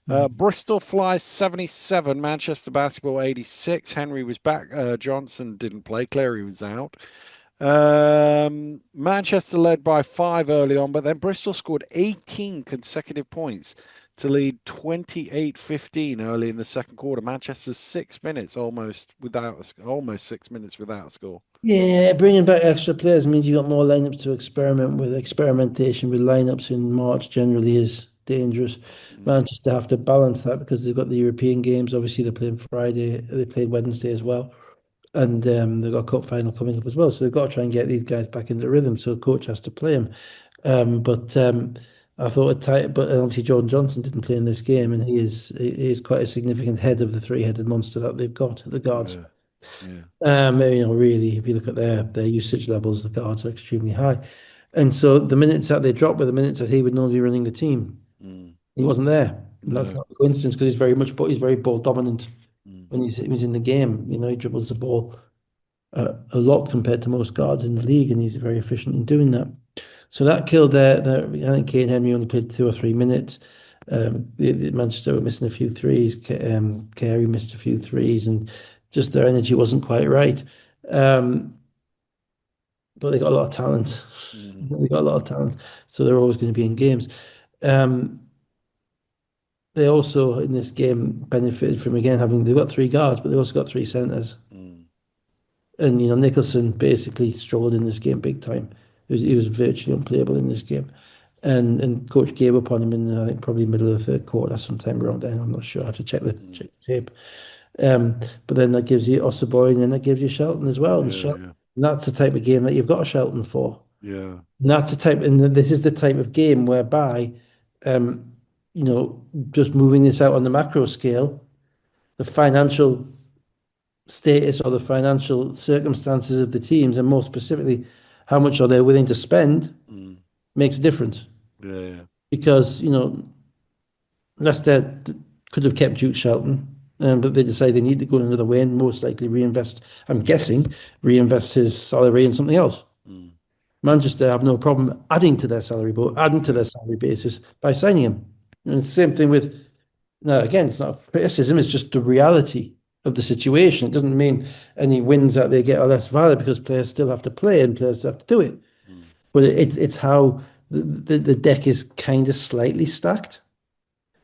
Mhm. Bristol Flies 77, Manchester Basketball 86. Henry was back. Johnson didn't play. Cleary was out. Manchester led by 5 early on, but then Bristol scored 18 consecutive points to lead 28-15 early in the second quarter. Manchester's 6 minutes almost 6 minutes without a score. Yeah, bringing back extra players means you got more lineups to experiment with. Experimentation with lineups in March generally is dangerous. Mm, Manchester have to balance that because they've got the European games. Obviously, they're playing Friday. They played Wednesday as well, and they've got a cup final coming up as well. So they've got to try and get these guys back into rhythm. So the coach has to play them. But I thought it tight. But obviously, Jordan Johnson didn't play in this game, and he is quite a significant head of the three-headed monster that they've got, the guards. yeah, yeah. Really, if you look at their usage levels, the guards are extremely high. And so the minutes that they dropped were the minutes that he would normally be running the team. Mm, He wasn't there. And that's no. not a coincidence because he's very ball dominant Mm, when he's in the game. He dribbles the ball a lot compared to most guards in the league, and he's very efficient in doing that. So that killed I think Kane Henry only played 2 or 3 minutes. Manchester were missing a few threes. Carey missed a few threes, and just their energy wasn't quite right. Um, but they got a lot of talent. mm, They got a lot of talent, so they're always going to be in games. Um, they also in this game benefited from again having they've got three guards, but they also got three centers. mm, And Nicholson basically struggled in this game big time. He was virtually unplayable in this game, and coach gave up on him in I think probably middle of the third quarter, sometime around then. I'm not sure. I have to mm. check the tape. But then that gives you Osborne, and then that gives you Shelton as well. And Yeah, Shelton, yeah, that's the type of game that you've got a Shelton for. yeah. And this is the type of game whereby, um, you know, just moving this out on the macro scale, the financial status or the financial circumstances of the teams, and more specifically, how much are they willing to spend, Mm, makes a difference. yeah, yeah. Because, Leicester could have kept Duke Shelton, but they decide they need to go another way and most likely reinvest, I'm guessing, reinvest his salary in something else. Mm, Manchester have no problem adding to their salary, but adding to yeah, their salary basis by signing him. And it's the same thing with, now again, it's not a criticism, it's just the reality. of the situation. It doesn't mean any wins that they get are less valid because players still have to play and players have to do it. Mm. But it's how the deck is kind of slightly stacked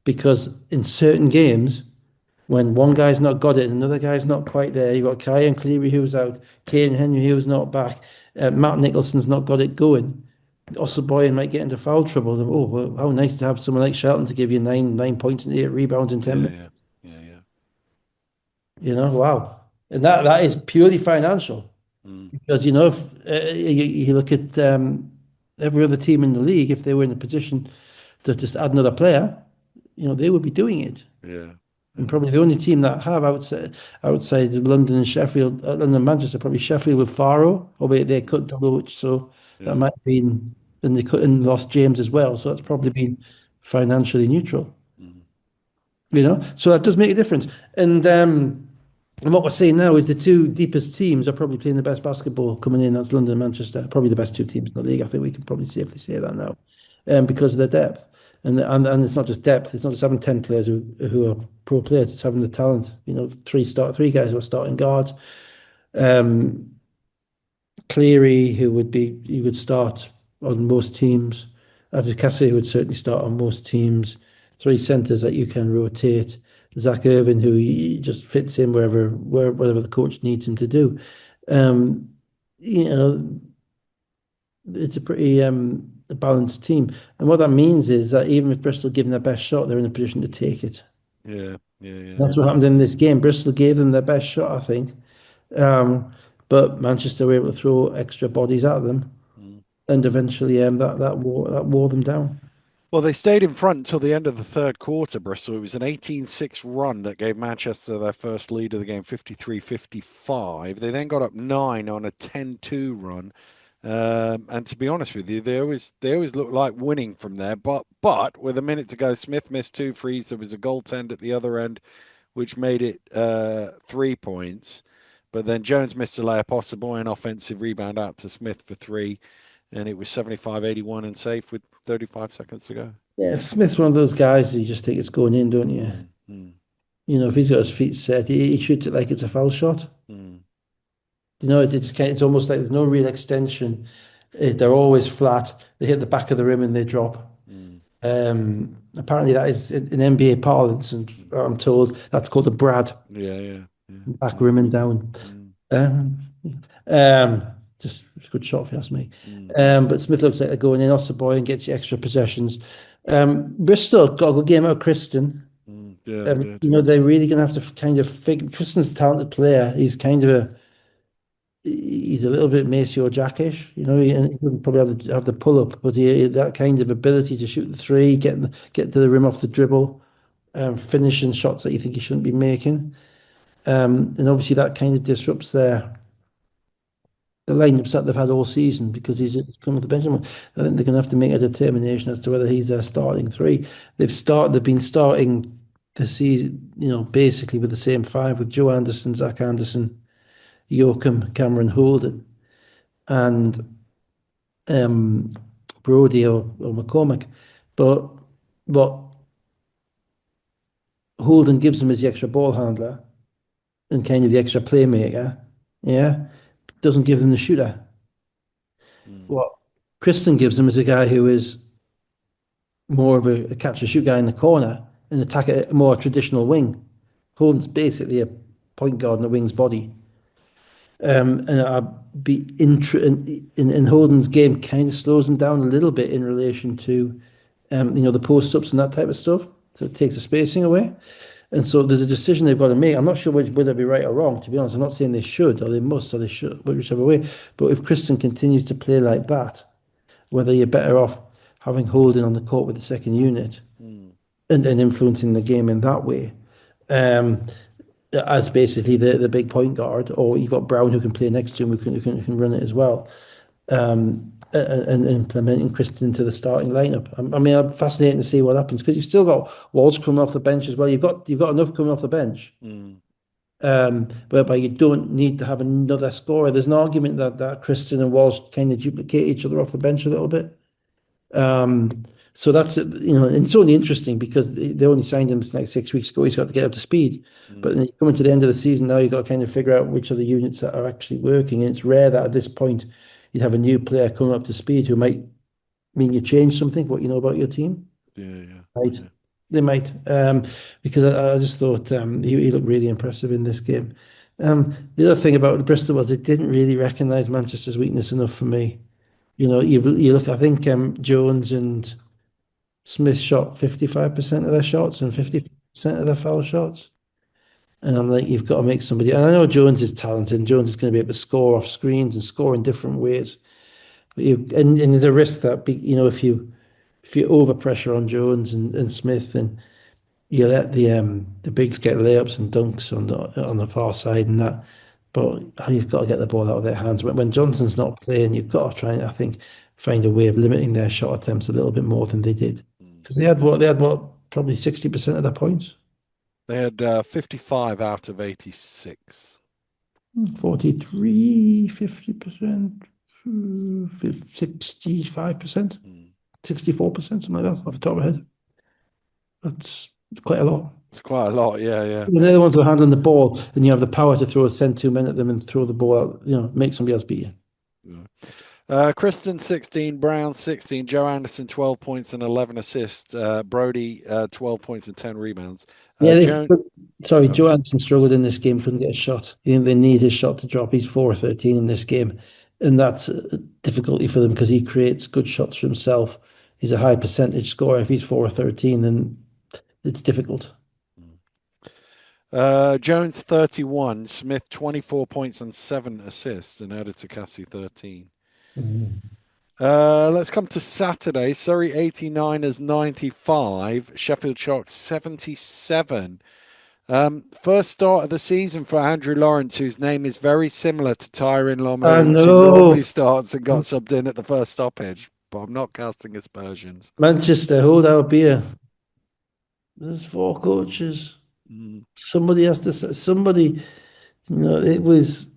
because in certain games, when one guy's not got it and another guy's not quite there, you've got Kai and Cleary who's out, Kane Henry who's not back, Matt Nicholson's not got it going. Osborne might get into foul trouble. Then, oh, well, how nice to have someone like Shelton to give you nine points and 8 rebounds in 10 Yeah, minutes. yeah, yeah, yeah. Wow. And that is purely financial. Mm. Because, if you look at every other team in the league, if they were in a position to just add another player, they would be doing it. Yeah, And yeah, probably the only team that have outside of London and Sheffield, London and Manchester, probably Sheffield with Faro, albeit they cut Deloach, so that yeah. might have been, and they cut and lost James as well, so that's probably been financially neutral. Mm. So that does make a difference. And what we're seeing now is the two deepest teams are probably playing the best basketball coming in. That's London and Manchester, probably the best two teams in the league. I think we can probably safely say that now, because of their depth. And it's not just depth. It's not just having 10 players who are pro players. It's having the talent. Three guys who are starting guards. Um, Cleary, he would start on most teams. Abdul who would certainly start on most teams. Three centres that you can rotate. Zach Irvin, who he just fits in wherever the coach needs him to do. Um, you know, it's a pretty balanced team. And what that means is that even if Bristol give them their best shot, they're in a position to take it. Yeah, yeah, yeah. That's what happened in this game. Bristol gave them their best shot, I think. Um, but Manchester were able to throw extra bodies at them, Mm. and eventually that wore them down. Well, they stayed in front until the end of the third quarter, Bristol. It was an 18-6 run that gave Manchester their first lead of the game, 53-55. They then got up 9 on a 10-2 run. And to be honest with you, they always looked like winning from there. But with a minute to go, Smith missed 2 frees. There was a goaltend at the other end, which made it 3 points. But then Jones missed a layup, possible an offensive rebound out to Smith for 3, and it was 75-81 and safe with 35 seconds to go. Yeah, Smith's one of those guys you just think it's going in, don't you? Mm, mm, If he's got his feet set, he shoots it like it's a foul shot. mm, It's almost like there's no real extension. They're always flat. They hit the back of the rim and they drop. mm, Apparently, that is in NBA parlance, and mm. I'm told that's called a Brad, Yeah, yeah, yeah. back Mm, rim and down. mm, Um, um, just a good shot if you ask me. mm, But Smith looks like they're going in off the boy and gets you extra possessions. Bristol got a good game out of Kristen. mm. Yeah, they did. They're really going to have to kind of figure. Kristen's a talented player. He's a little bit Maceo Jackish, and he doesn't probably have the pull up, but that kind of ability to shoot the three, get to the rim off the dribble, finishing shots that you think he shouldn't be making. And obviously that kind of disrupts the lineups that they've had all season because he's come off the bench. I think they're going to have to make a determination as to whether he's their starting three. They've been starting the season, basically with the same five with Joe Anderson, Zach Anderson, Yoakum, Cameron Holden, and um, Brody or McCormick. But what Holden gives them is the extra ball handler and kind of the extra playmaker. Yeah, doesn't give them the shooter. Mm, What Kristen gives them is a guy who is more of a catch and shoot guy in the corner and attack a more traditional wing. Holden's basically a point guard in a wing's body. And I'd be in Holden's game kind of slows him down a little bit in relation to the post ups and that type of stuff. So it takes the spacing away. And so there's a decision they've got to make. I'm not sure whether it be right or wrong, to be honest. I'm not saying they should or they must or they should, whichever way. But if Kristen continues to play like that, whether you're better off having Holden on the court with the second unit mm, and influencing the game in that way, um, as basically the big point guard, or you've got Brown who can play next to him, who can run it as well, and implementing Kristen into the starting lineup. I mean, I'm fascinated to see what happens because you've still got Walsh coming off the bench as well. You've got enough coming off the bench, mm, whereby you don't need to have another scorer. There's an argument that Kristen and Walsh kind of duplicate each other off the bench a little bit. Um, So that's and it's only interesting because they only signed him like 6 weeks ago. He's got to get up to speed. But Mm, then coming to the end of the season now, you've got to kind of figure out which of the units that are actually working. And it's rare that at this point you'd have a new player coming up to speed who might mean you change something, what you know about your team. yeah, yeah, Right. yeah. They might. Because I just thought he looked really impressive in this game. The other thing about Bristol was they didn't really recognise Manchester's weakness enough for me. You look, I think Jones and Smith shot 55% of their shots and Mm, 50% of their foul shots. And I'm like, you've got to make somebody. And I know Jones is talented. And Jones is going to be able to score off screens and score in different ways. But and there's a risk that if you over pressure on Jones and Smith, then you let the bigs get layups and dunks on the far side and that. But you've got to get the ball out of their hands. When Johnson's not playing, you've got to try and I think find a way of limiting their shot attempts a little bit more than they did mm. because they had probably 60% of their points. They had 55 out of 86. 43, 50%, 65%, Mm. 64%, something like that off the top of my head. That's quite a lot. It's quite a lot. Yeah, yeah. When they're the ones who are handling the ball, and you have the power to send 2 men at them and throw the ball out, make somebody else beat you. Yeah. Kristen 16, Brown 16, Joe Anderson 12 points and 11 assists, Brody 12 points and 10 rebounds. Yeah, Joan, sorry, oh, Joe Anderson struggled in this game, couldn't get a shot. They need his shot to drop. He's 4 13 in this game. And that's a difficulty for them because he creates good shots for himself. He's a high percentage scorer. If he's 4 13, then it's difficult. Jones 31, Smith 24 points and 7 assists, and added to Cassie 13. Mhm. Let's come to Saturday. Surrey 89ers 95, Sheffield Sharks 77. First start of the season for Andrew Lawrence, whose name is very similar to Tyrone I Longmire, who know. normally starts and got subbed in at the first stoppage. But I'm not casting aspersions. Manchester, hold our beer. There's four coaches. Mm, Somebody has to say, somebody, it was,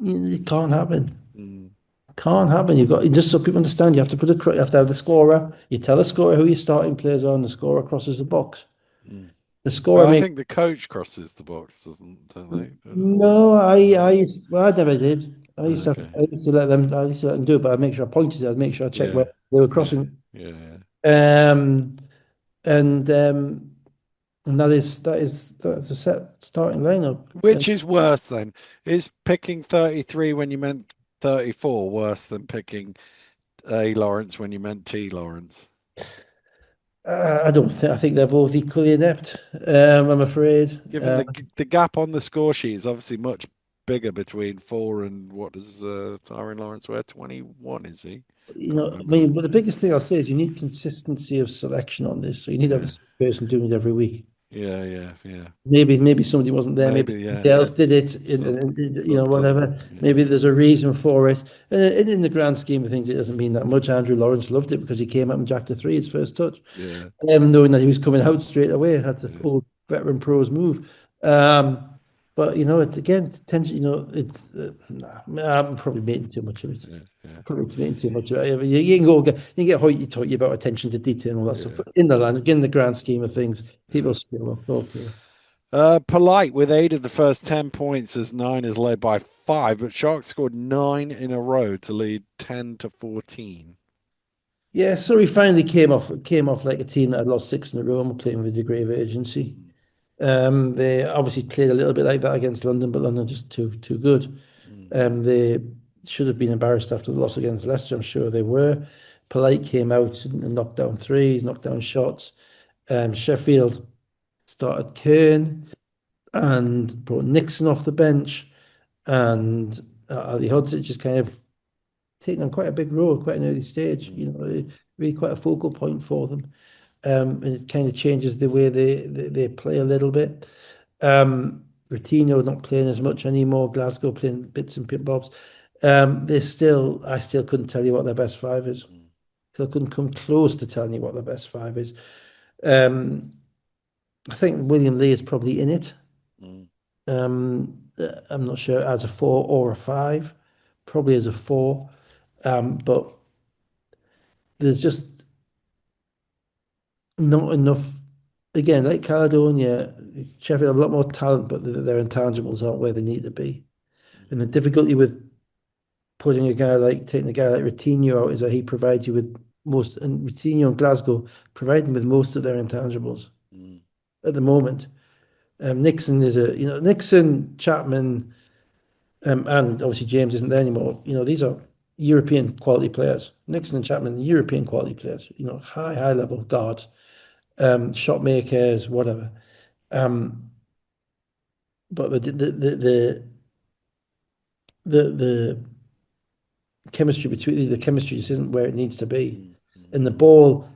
it can't happen. mm, Can't happen. You've got just so people understand. You have to have the scorer. You tell the scorer who your starting players are, and the scorer crosses the box. mm. The Well, scorer I makes think the coach crosses the box, don't they? no. No. Well, I never did. Okay. I used to let them do it, but I'd make sure I pointed. I'd make sure I checked where Yeah. they were Yeah. crossing. Yeah. Yeah. Um, and um, and that's a set starting lineup. And Which is worse then? Is picking 33 when you meant 34 worse than picking A Lawrence when you meant T Lawrence? I don't think. I think they're both equally inept. I'm afraid. Given the gap on the score sheet is obviously much bigger between four and what does Tyrone Lawrence wear? 21, is he? Can't I remember now. mean, but the biggest thing I'll say is you need consistency of selection on this. So you need to have the Yeah. same person doing it every week. Yeah. Yeah. Yeah. Maybe somebody wasn't there. Maybe Maybe. Yeah. somebody else did it. So fucked up. Whatever. Yeah. Maybe there's a reason for it. And in the grand scheme of things, it doesn't mean that much. Andrew Lawrence loved it because he came up and jacked a three his first touch, Yeah. knowing that he was coming out straight away. That's an Yeah. old veteran pros move. But it again, tension. It's nah, I'm probably making too much of it. Yeah. Yeah. Probably making too much of it. I mean, you can get hoity-toity about attention to detail and all that stuff. Yeah. But in the grand scheme of things, Yeah. people screw up. Okay. Polite with 8 of the first 10 points as Nine is led by 5, but Sharks scored 9 in a row to lead 10 to 14. Yeah, Surrey finally came off like a team that had lost six in a row and were playing with a degree of urgency. They obviously played a little bit like that against London, but London just too good. Mm, They should have been embarrassed after the loss against Leicester. I'm sure they were. Polite came out and knocked down threes, knocked down shots. Sheffield started Kane and brought Nixon off the bench, and Ali Hodzic just kind of taken on quite a big role, quite an early stage. mm, Really quite a focal point for them. And it kind of changes the way they play a little bit. Routinho not playing as much anymore. Glasgow playing bits and bobs. I still couldn't tell you what their best five is. mm, Still couldn't come close to telling you what their best five is. Um, I think William Lee is probably in it. mm, I'm not sure as a four or a five, probably as a four. But there's just not enough. Again, like Caledonia, Sheffield have a lot more talent, but their intangibles aren't where they need to be. And the difficulty with putting a guy like taking a guy like Coutinho out is that he provides you with most, and Coutinho and Glasgow provide them with most of their intangibles Mm, at the moment. Nixon is Nixon, Chapman, and obviously James isn't there anymore. These are European quality players. Nixon and Chapman, European quality players. High level guards, shot makers, whatever. Um, but the chemistry between the chemistry just isn't where it needs to be, mm, mm. and the ball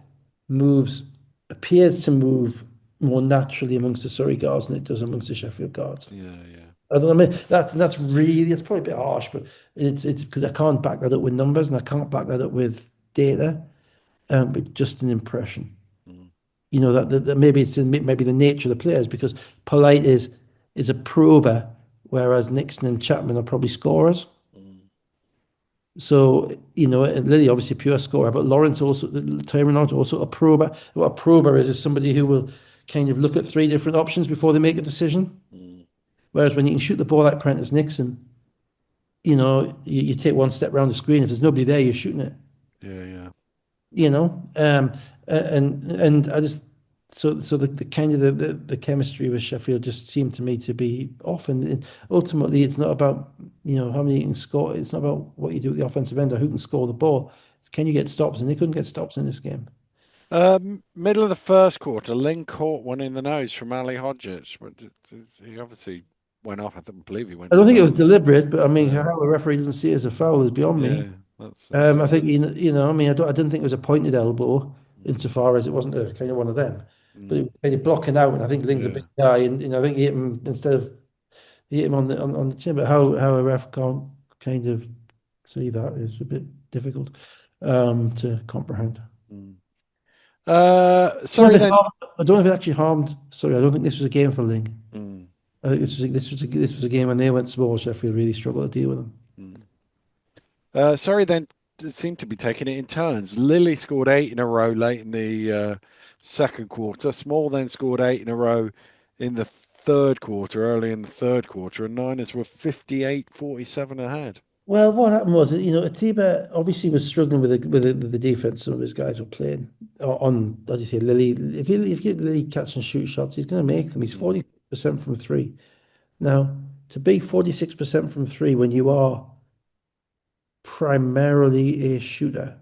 moves appears to move more naturally amongst the Surrey guards than it does amongst the Sheffield guards. Yeah, yeah. I don't know. I mean, that's really it's probably a bit harsh, but it's because I can't back that up with numbers and I can't back that up with data. But just an impression. Mm, That maybe maybe the nature of the players because Polite is a prober, whereas Nixon and Chapman are probably scorers. mm, So, and Lily obviously a pure scorer, but Lawrence also, Tyrone Lawrence also a prober. What a prober is somebody who will kind of look at three different options before they make a decision. mm. Whereas when you can shoot the ball like Prentice Nixon, you take one step around the screen. If there's nobody there, you're shooting it. Yeah, yeah. You know, and I just so the kind of the chemistry with Sheffield just seemed to me to be off, and ultimately it's not about how many you can score. It's not about what you do at the offensive end or who can score the ball. It's can you get stops, and they couldn't get stops in this game. Middle of the first quarter, Ling caught one in the nose from Ali Hodges, but he obviously went off. I believe he went I to don't think it was bed. deliberate, but I mean, No, how a referee doesn't see it as a foul is beyond me. yeah, that's I just. think I mean, I didn't think it was a pointed elbow Mm, insofar as it wasn't a kind of one of them, but it mm, was kind of blocking out, and I think Ling's a yeah. big guy, and I think he hit him instead of he hit him on the chin. But how a ref can't kind of see that is a bit difficult to comprehend. Mm. I don't Sorry know if it then. I don't know if it actually harmed. Sorry, I don't think this was a game for Ling. Mm, I think this was a game when they went small. Sheffield really struggled to deal with them. mm. Sorry then. It seemed to be taking it in turns. Lily scored eight in a row late in the second quarter. Small then scored eight in a row in the third quarter, early in the third quarter, and Niners were 58-47 ahead. Well, what happened was, Atiba obviously was struggling with the defense. Some of his guys were playing on, as you say, Lily. If you get Lily catch and shoot shots, he's going to make them. He's Mm, 40% from three. Now, to be 46% from three when you are primarily a shooter,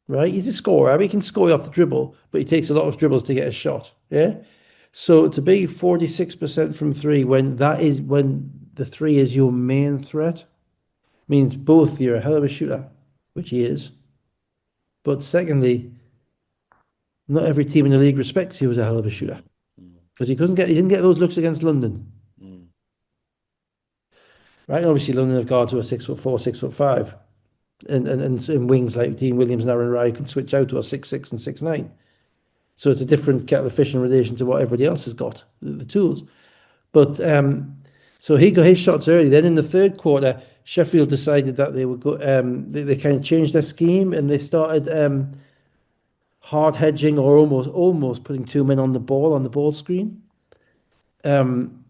right? He's a scorer. I mean, he can score you off the dribble, but he takes a lot of dribbles to get a shot. Yeah. So to be 46% from three when the three is your main threat means both you're a hell of a shooter, which he is, but secondly, not every team in the league respects you as a hell of a shooter mm, mm, because he didn't get those looks against London, mm, right? Obviously, London have guards who are 6'4", 6'5", and wings like Dean Williams and Aaron Wright can switch out to a 6'6" and 6'9". So it's a different kettle of fish in relation to what everybody else has got, the tools. But so he got his shots early. Then in the third quarter, Sheffield decided that they would go. They kind of changed their scheme and they started hard hedging or almost putting two men on the ball screen. Um,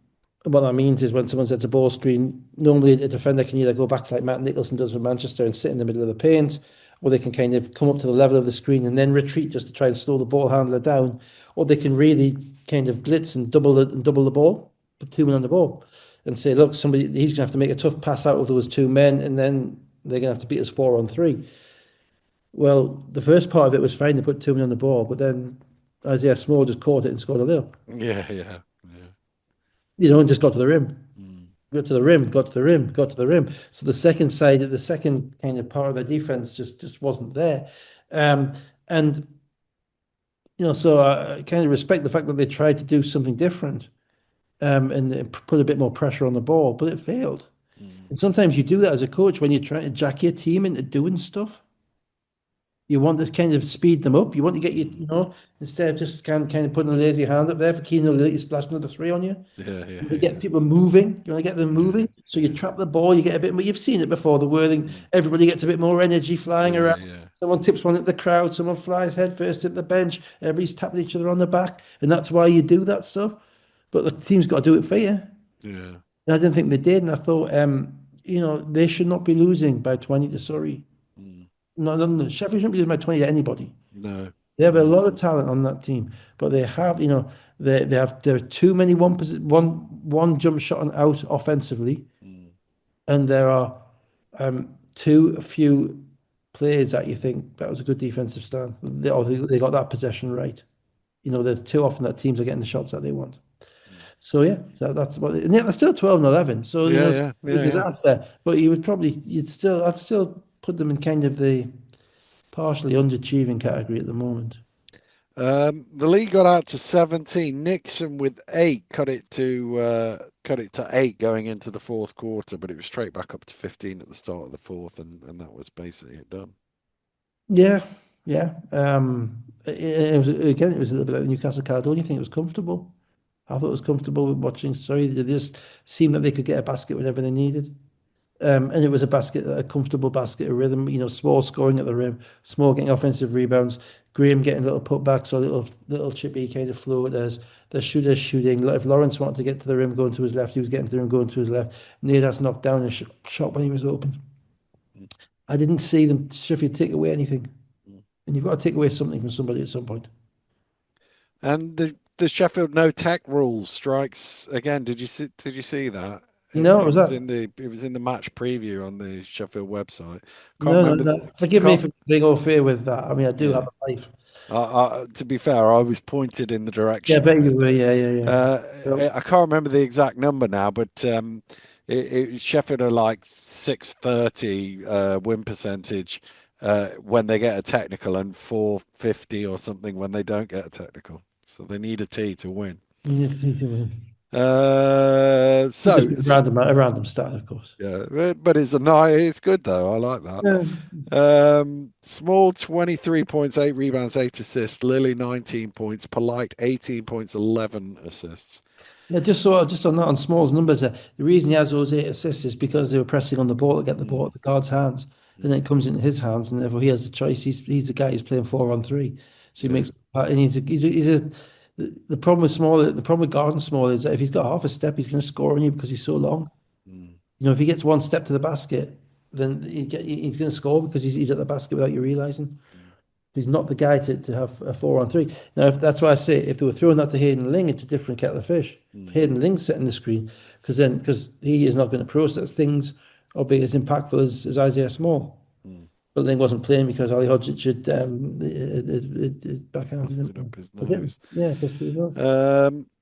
what that means is when someone sets a ball screen, normally a defender can either go back like Matt Nicholson does with Manchester and sit in the middle of the paint, or they can kind of come up to the level of the screen and then retreat just to try and slow the ball handler down, or they can really kind of blitz and double the ball, put two men on the ball, and say, look, he's gonna have to make a tough pass out of those two men, and then they're gonna have to beat us 4-on-3. Well, the first part of it was fine to put two men on the ball, but then Isaiah Small just caught it and scored a little, yeah, yeah, yeah. and just got to the rim. Mm, Got to the rim, got to the rim, got to the rim. So the second kind of part of the defense just wasn't there. Um, and so I kind of respect the fact that they tried to do something different and they put a bit more pressure on the ball, but it failed. mm, And sometimes you do that as a coach when you're trying to jack your team into doing stuff. You want to kind of speed them up. You want to get you, Mm. instead of just kind of putting a lazy hand up there for Keane or you splash another three on you. Yeah, yeah, You want to get yeah, people moving. You want to get them yeah, moving. So you trap the ball. You get a bit more. You've seen it before. The whirling. mm. Everybody gets a bit more energy flying Yeah, around. yeah, Someone tips one at the crowd. Someone flies headfirst at the bench. Everybody's tapping each other on the back, and that's why you do that stuff. But the team's got to do it for you. yeah. And I didn't think they did. And I thought, they should not be losing by 20 to Surrey. Mm. No, no, no. Sheffield shouldn't be losing by 20 to anybody. No, They have a no. lot of talent on that team, but they have, there are too many one jump shot and out offensively, Mm. and there are too few players that you think that was a good defensive stand. They got that possession right. There's too often that teams are getting the shots that they want. Mm. So yeah, that's what. And yet they're still 12 and 11. So Yeah, yeah, a yeah, yeah. disaster. But I'd still put them in kind of the partially underachieving category at the moment. The league got out to 17. Nixon with 8 cut it to 8 going into the fourth quarter, but it was straight back up to 15 at the start of the fourth, and that was basically it done. Yeah, yeah. It was a little bit like Newcastle Caledonia. I think it was comfortable. I thought it was comfortable with watching. Sorry, they just seemed that they could get a basket whenever they needed. And it was a comfortable basket of rhythm. Small scoring at the rim, small getting offensive rebounds. Graham getting little putbacks or little chippy kind of floaters. The shooters shooting. If Lawrence wanted to get to the rim, going to his left, he was getting to the rim, going to his left. Nate has knocked down a shot when he was open. Mm, I didn't see them Sheffield take away anything. mm. And you've got to take away something from somebody at some point. And the Sheffield no tech rules strikes again. Did you see that? No, It was was that? in the match preview on the Sheffield website. Can't No, no, remember. no. Forgive me Can't for being all fair with that. I mean, I do have Yeah. a life. To be fair, I was pointed in the Yeah, I direction of bet you it. were. Yeah, yeah, yeah. Uh, So, I can't remember the exact number now, but Sheffield are like 630 win percentage when they get a technical, and 450 or something when they don't get a technical. So they need a T to win. you need to win. So A random stat, of course. yeah, but it's a nice. It's good though. I like that. Yeah. Small 23 points, 8 rebounds, 8 assists. Lily 19 points. Polite 18 points, 11 assists. Yeah, just on that on Small's numbers there. The reason he has those 8 assists is because they were pressing on the ball to get the ball Mm, at the guard's hands, and then mm, it comes into his hands, and therefore he has the choice. He's the guy who's playing 4-on-3, so he yeah. makes and he's a the problem with Small, the problem with guarding Small is that if he's got half a step, he's going to score on you because he's so long. Mm, If he gets one step to the basket, then he's going to score because he's at the basket without you realizing. mm, He's not the guy to have a 4-on-3. Now, if that's why I say if they were throwing that to Hayden Ling, it's a different kettle of fish. If mm, Hayden Ling's setting the screen, because he is not going to process things or be as impactful as Isaiah Small. mm. But Ling wasn't playing because Ali Hodges had backhanded Busted him. up his But him, nose. yeah, because he was.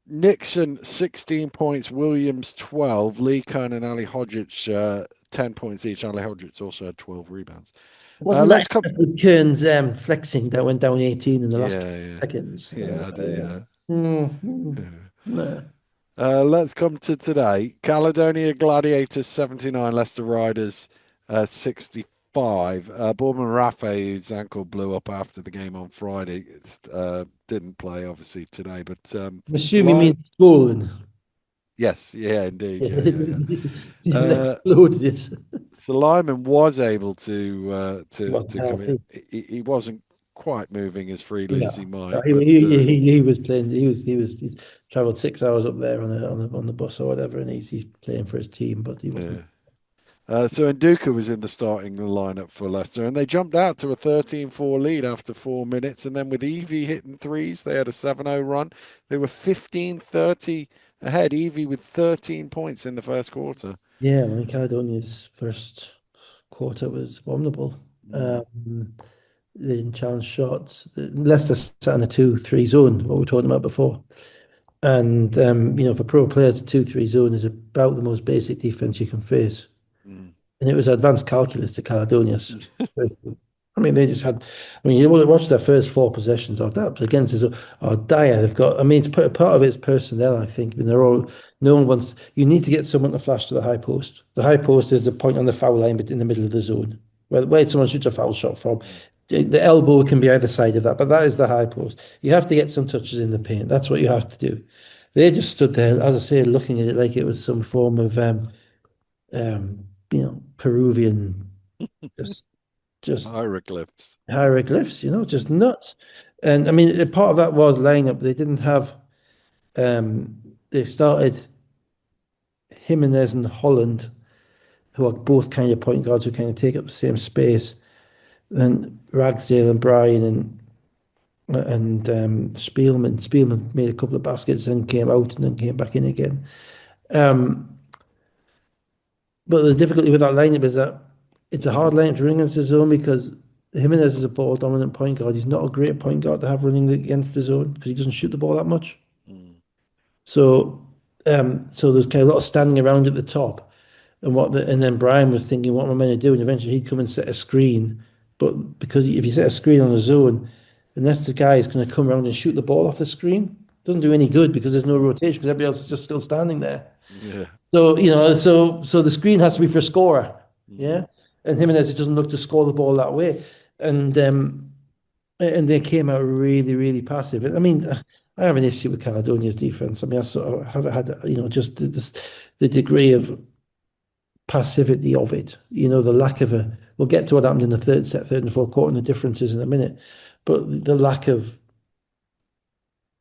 Nixon 16 points, Williams 12, Lee Kern and Ali Hodgetts 10 points each. Ali Hodgetts also had 12 rebounds. Wasn't that Let's come. Kearns flexing that went down 18 in the last Yeah, yeah, seconds? yeah, I do, Yeah. yeah. Yeah. No. Let's come to today. Caledonia Gladiators 79, Leicester Riders 65. Bournemouth Rafe, whose ankle blew up after the game on Friday, didn't play obviously today. But I'm the assuming you line, mean schooling. yes, yeah, indeed, yeah, yeah, yeah. He Uh, exploded it. so Lyman was able to He wasn't to come in. healthy. He wasn't quite moving as freely as he No, no, might, he, but he was playing. He's traveled 6 hours up there on the bus or whatever, and he's playing for his team, but he wasn't. yeah. So Nduka was in the starting lineup for Leicester, and they jumped out to a 13-4 lead after 4 minutes. And then with Evie hitting threes, they had a 7-0 run. They were 15-30 ahead. Evie with 13 points in the first quarter. Yeah, I mean Caledonia's first quarter was abominable. Mm, Um, they didn't challenge shots. Leicester sat in a 2-3 zone, what we were talking about before. And for pro players, a 2-3 zone is about the most basic defense you can face. mm, And it was advanced calculus to Caledonia's. I mean, they just had. I mean, you watch their first four possessions of that against us. Oh, dire. They've got. I mean, it's part of it's personnel. I think. I mean, they're all. No one wants. You need to get someone to flash to the high post. The high post is the point on the foul line, but in the middle of the zone, where someone shoots a foul shot from. The elbow can be either side of that, but that is the high post. You have to get some touches in the paint. That's what you have to do. They just stood there, as I say, looking at it like it was some form of Peruvian, just just Hieroglyphs. hieroglyphs, just nuts. And I mean, part of that was lineup. They didn't have. They started Jimenez and Holland, who are both kind of point guards who kind of take up the same space. Then Ragsdale and Bryan and Spielman. Spielman made a couple of baskets and came out and then came back in again. Um, but the difficulty with that lineup is that it's a hard lineup to ring against the zone because Jimenez is a ball dominant point guard. He's not a great point guard to have running against the zone because he doesn't shoot the ball that much. Mm, So, so there's kind of a lot of standing around at the top, and then Brian was thinking, what am I meant to do? And eventually he'd come and set a screen, but because if you set a screen on a zone, unless the guy is going to come around and shoot the ball off the screen, it doesn't do any good because there's no rotation because everybody else is just still standing there. yeah. So so the screen has to be for a scorer, Hmm. yeah. And Jimenez it doesn't look to score the ball that way, and they came out really, really passive. I mean, I have an issue with Caledonia's defense. I mean, I sort of have had, just the degree of passivity of it. The lack of a. We'll get to what happened in the third set, third and fourth quarter, and the differences in a minute. But the lack of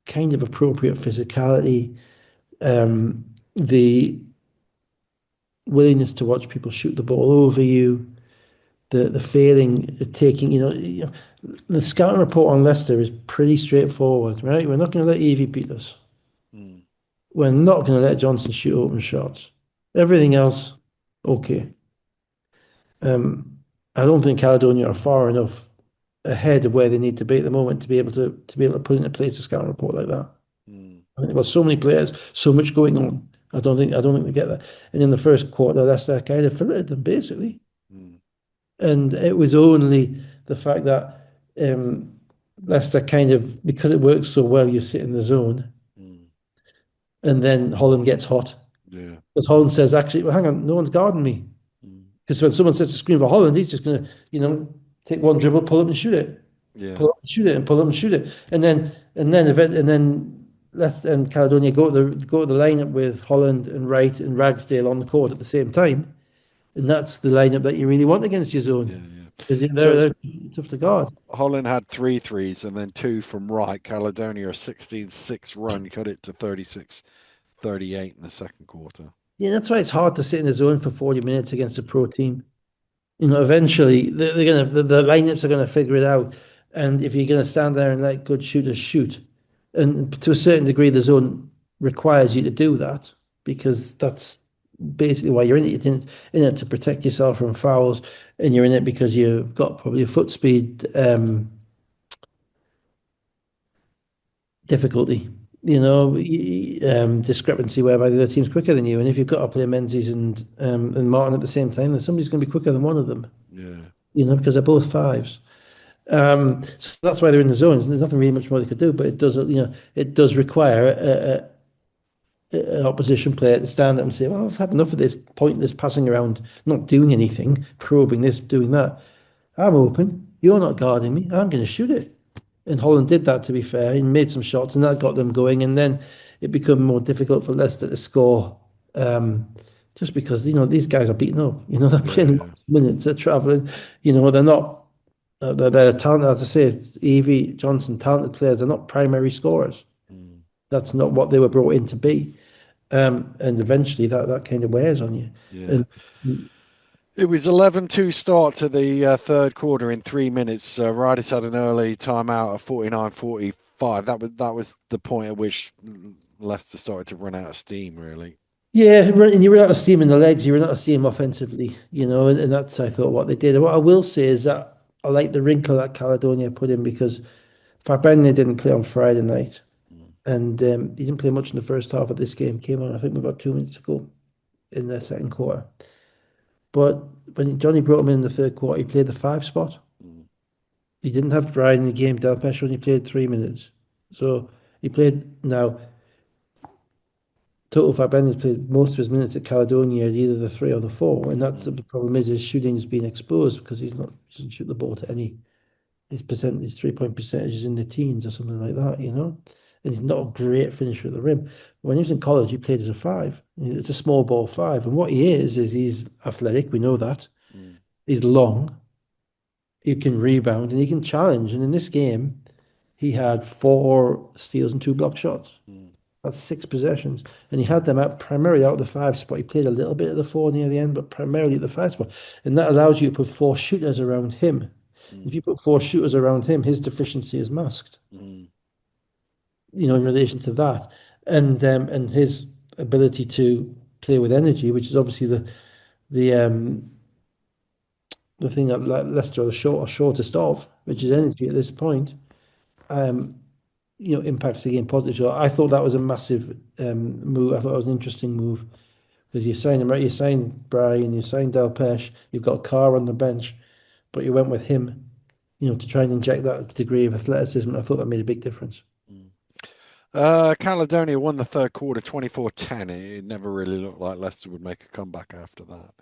kind of appropriate physicality, the willingness to watch people shoot the ball over you, the failing at taking, the scouting report on Leicester is pretty straightforward, right? We're not going to let Evie beat us. Mm, We're not going to let Johnson shoot open shots. Everything else, okay. I don't think Caledonia are far enough ahead of where they need to be at the moment to be able to put into place a scouting report like that. mm, I think they've got so many players, so much going on. I don't think they get that. And in the first quarter, Leicester kind of filleted them basically. mm, And it was only the fact that Leicester kind of because it works so well, you sit in the zone, mm, and then Holland gets hot. yeah. Because Holland says, actually, well, hang on, no one's guarding me. Mm, Because when someone sets a screen for Holland, he's just going to, take one dribble, pull up and shoot it, yeah. pull up and shoot it, and pull up and shoot it, and then Leicester and Caledonia go to the lineup with Holland and Wright and Ragsdale on the court at the same time, and that's the lineup that you really want against your Yeah. zone Yeah. because So they're tough to guard. Holland had three threes and then two from right. Caledonia, a 16-6 run, cut it to 36-38 in the second quarter. Yeah, that's why it's hard to sit in the zone for 40 minutes against a pro team. Eventually the lineups are gonna figure it out. And if you're gonna stand there and let good shooters shoot, and to a certain degree, the zone requires you to do that because that's basically why you're in it. You're in it to protect yourself from fouls, and you're in it because you've got probably a foot speed difficulty. Discrepancy whereby the other team's quicker than you, and if you've got to play Menzies and Martin at the same time, then somebody's going to be quicker than one of them. Yeah. Because they're both fives. So that's why they're in the zones. There's nothing really much more they could do, but it does require an opposition player to stand up and say, "Well, I've had enough of this pointless passing around, not doing anything, probing this, doing that. I'm open. You're not guarding me. I'm going to shoot it." And Holland did that, to be fair, and made some shots, and that got them going. And then it became more difficult for Leicester to score, just because these guys are beaten up. They're Yeah. playing Yeah. lots of minutes, they're traveling. They're not. They're talented, as I say, Evie Johnson, talented players. They're not primary scorers. Mm, That's not what they were brought in to be. And eventually that kind of wears on you. yeah. And It was 11-2 start to the third quarter in 3 minutes. Riders had an early timeout of 49-45. That was the point at which Leicester started to run out of steam, really. yeah, and you run out of steam in the legs, you run out of steam offensively, and that's I thought what they did. And what I will say is that I like the wrinkle that Caledonia put in because Fabregas didn't play on Friday night, Mm, and he didn't play much in the first half of this game. Came on, I think, about 2 minutes ago in the second quarter. But when Johnny brought him in the third quarter, he played the five spot. mm, He didn't have Brian in the game. Del Pesce only played 3 minutes. So he played now. Total Fabregas played most of his minutes at Caledonia at either the three or the four. And that's the mm, problem is his shooting's been exposed because he doesn't shoot the ball to any his 3-point percentage is in the teens or something like that, you know. And he's not a great finisher at the rim. When he was in college, he played as a five. It's a small ball five, and what he is he's athletic. We know that. Mm, He's long. He can rebound and he can challenge. And in this game, he had 4 steals and 2 block shots. mm, That's 6 possessions. And he had them out primarily out of the five spot. He played a little bit of the four near the end, but primarily at the five spot. And that allows you to put 4 shooters around him. If mm, you put 4 shooters around him, his deficiency is masked, mm, you know, in relation to that. And his ability to play with energy, which is obviously the thing that Leicester are are shortest of, which is mm, energy at this point. Um, you know, impacts the game positive. So I thought that was a massive move. I thought it was an interesting move because you signed him right. You signed Brian, you signed Del Pesh, you've got Carr on the bench, but you went with him, you know, to try and inject that degree of athleticism. I thought that made a big difference. mm. Caledonia won the third quarter 24-10. It never really looked like Leicester would make a comeback after that.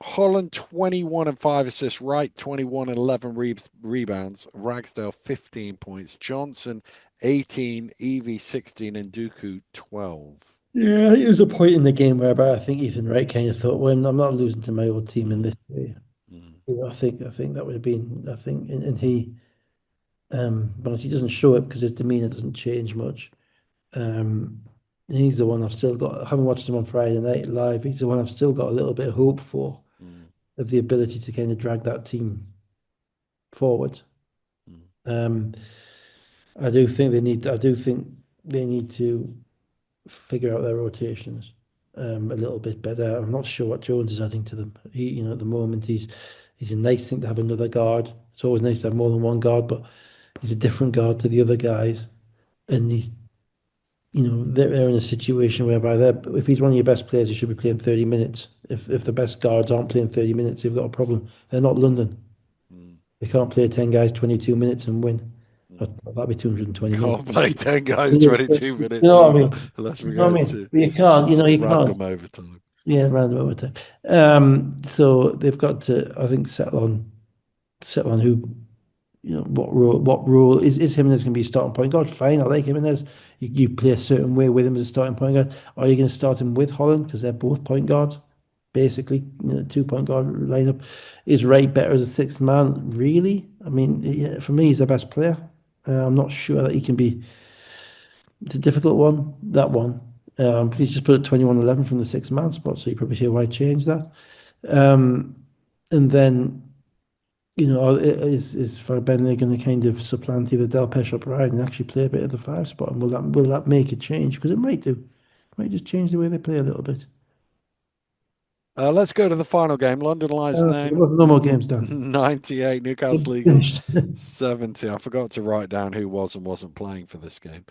Holland 21 and 5 assists, Wright 21 and 11 rebounds, Ragsdale 15 points, Johnson 18, Evie 16, and Dooku 12. Yeah, I think there was a point in the game whereby I think Ethan Wright kind of thought, "Well, I'm not losing to my old team in Mm, this way." mm, You know, I think that would have been, I think, and he, but he doesn't show it because his demeanor doesn't change much. Um, he's the one I've still got. I haven't watched him on Friday night live. He's the one I've still got a little bit of hope for, mm, of the ability to kind of drag that team forward. mm, Um, I do think they need. I do think they need to figure out their rotations a little bit better. I'm not sure what Jones is adding to them. He, you know, at the moment he's a nice thing to have another guard. It's always nice to have more than one guard, but he's a different guard to the other guys, and he's, you know, they're in a situation whereby if he's one of your best players, he should be playing 30 minutes. If the best guards aren't playing 30 minutes, they've got a problem. They're not London. mm, They can't play 10 guys 22 minutes and win. mm. That'd be 220 minutes. Can't play 10 guys You 22 minutes know what I either, mean? unless You we know go what I mean? to But you can't, you know, some you can't. random overtime. Yeah, round about time. So they've got to, I think, settle on who, you know, what role is Jimenez going to be a starting point guard? Fine, I like Jimenez. You play a certain way with him as a starting point guard. Are you going to start him with Holland because they're both point guards, basically, you know, 2 point guard lineup? Is Wright better as a sixth man? Really? I mean, yeah, for me, he's the best player. I'm not sure that he can be. It's a difficult one, that one. He's just put it 21-11 from the sixth man spot, so you probably say why change that. Um, and then, you know, is Bentley going to kind of supplant either Del Pesh or Bryan and actually play a bit of the five spot? And will that make a change? Because it might do. It might just change the way they play a little bit. Let's go to the final game. London Lions There 9, wasn't no more games done. 98, Newcastle It's Eagles finished. 70. I forgot to write down who was and wasn't playing for this game.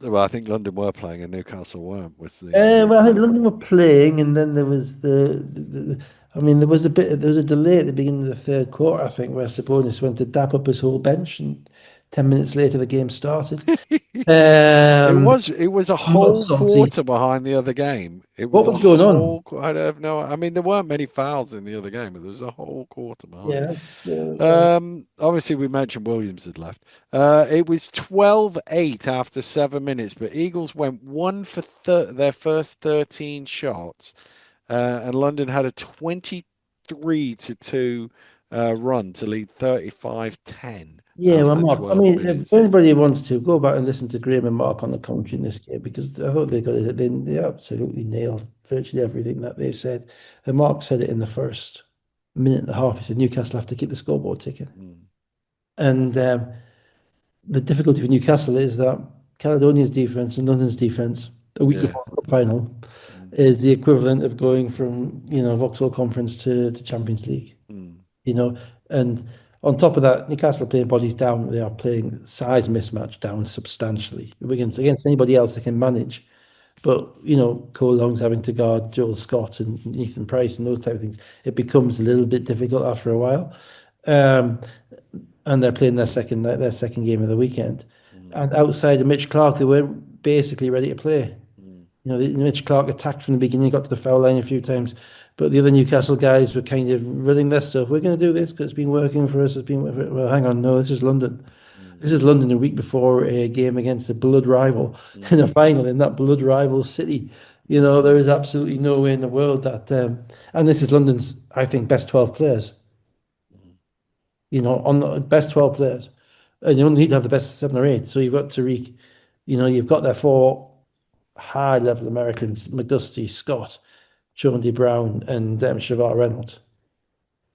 Well, I think London were playing and Newcastle weren't, was Well, I think the London were playing, and then there was I mean, there was a delay at the beginning of the third quarter, I think, where Sabonis went to dap up his whole bench, and 10 minutes later the game started. Um, it was a I'm not whole salty. quarter behind the other game. It What was a was going on? whole. I don't have no. I mean, there weren't many fouls in the other game, but there was a whole quarter behind. Yeah, it's, Obviously, we mentioned Williams had left. It was 12-8 after 7 minutes, but Eagles went one for their first 13 shots, and London had a 23-2 run to lead 35-10 yeah, well, after Mark. I 12 mean, if minutes. anybody wants to go back and listen to Graham and Mark on the commentary in this game, because I thought they absolutely nailed virtually everything that they said. And Mark said it in the first minute and a half. He said Newcastle have to keep the scoreboard ticking. Mm, And the difficulty for Newcastle is that Caledonia's defense and London's defense a week yeah. before the final Mm, is the equivalent of going from, you know, Vauxhall Conference to Champions League, mm, you know. And on top of that, Newcastle are playing bodies down. They are playing size mismatch down substantially against anybody else they can manage. But, you know, Cole Long's having to guard Joel Scott and Ethan Price and those type of things. It becomes a little bit difficult after a while. Um, and they're playing their second game of the weekend. mm, And outside of Mitch Clark, they weren't basically ready to play. mm. You know, Mitch Clark attacked from the beginning, got to the foul line a few times, but the other Newcastle guys were kind of running their stuff. We're going to do this because it's been working for us. It's been well. Hang on, no, this is London. Mm, This is London a week before a game against a blood rival in mm, a final in that blood rival city. You know, there is absolutely no way in the world that, and this is London's, I think, best 12 players. mm, You know, on the best 12 players, and you only need to have the best seven or eight. So you've got Tariq, you know, you've got their four high level Americans, McDusty, Scott, Jordy Brown, and Shavar Reynolds.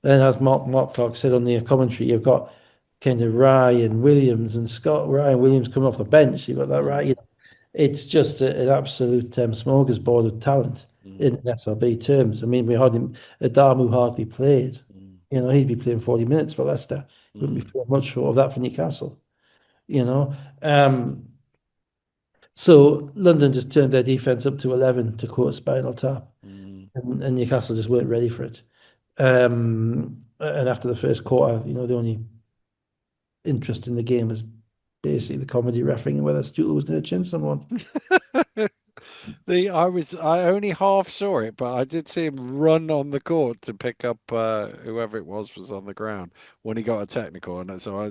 Then, as Mark Clark said on the commentary, you've got kind of Ryan Williams and Scott Ryan Williams coming off the bench. You've got that right. mm, You know, it's just an absolute smorgasbord of talent mm, in SLB terms. I mean, we had him, Adamu hardly played. mm, You know, he'd be playing 40 minutes for Leicester. He wouldn't be mm, playing much short of that for Newcastle, you know. So London just turned their defense up to 11 to quote Spinal Tap, mm. and Newcastle just weren't ready for it. And after the first quarter, you know, the only interest in the game was basically the comedy refereeing and whether Stutel was going to chin someone. I only half saw it, but I did see him run on the court to pick up whoever it was on the ground when he got a technical, and so I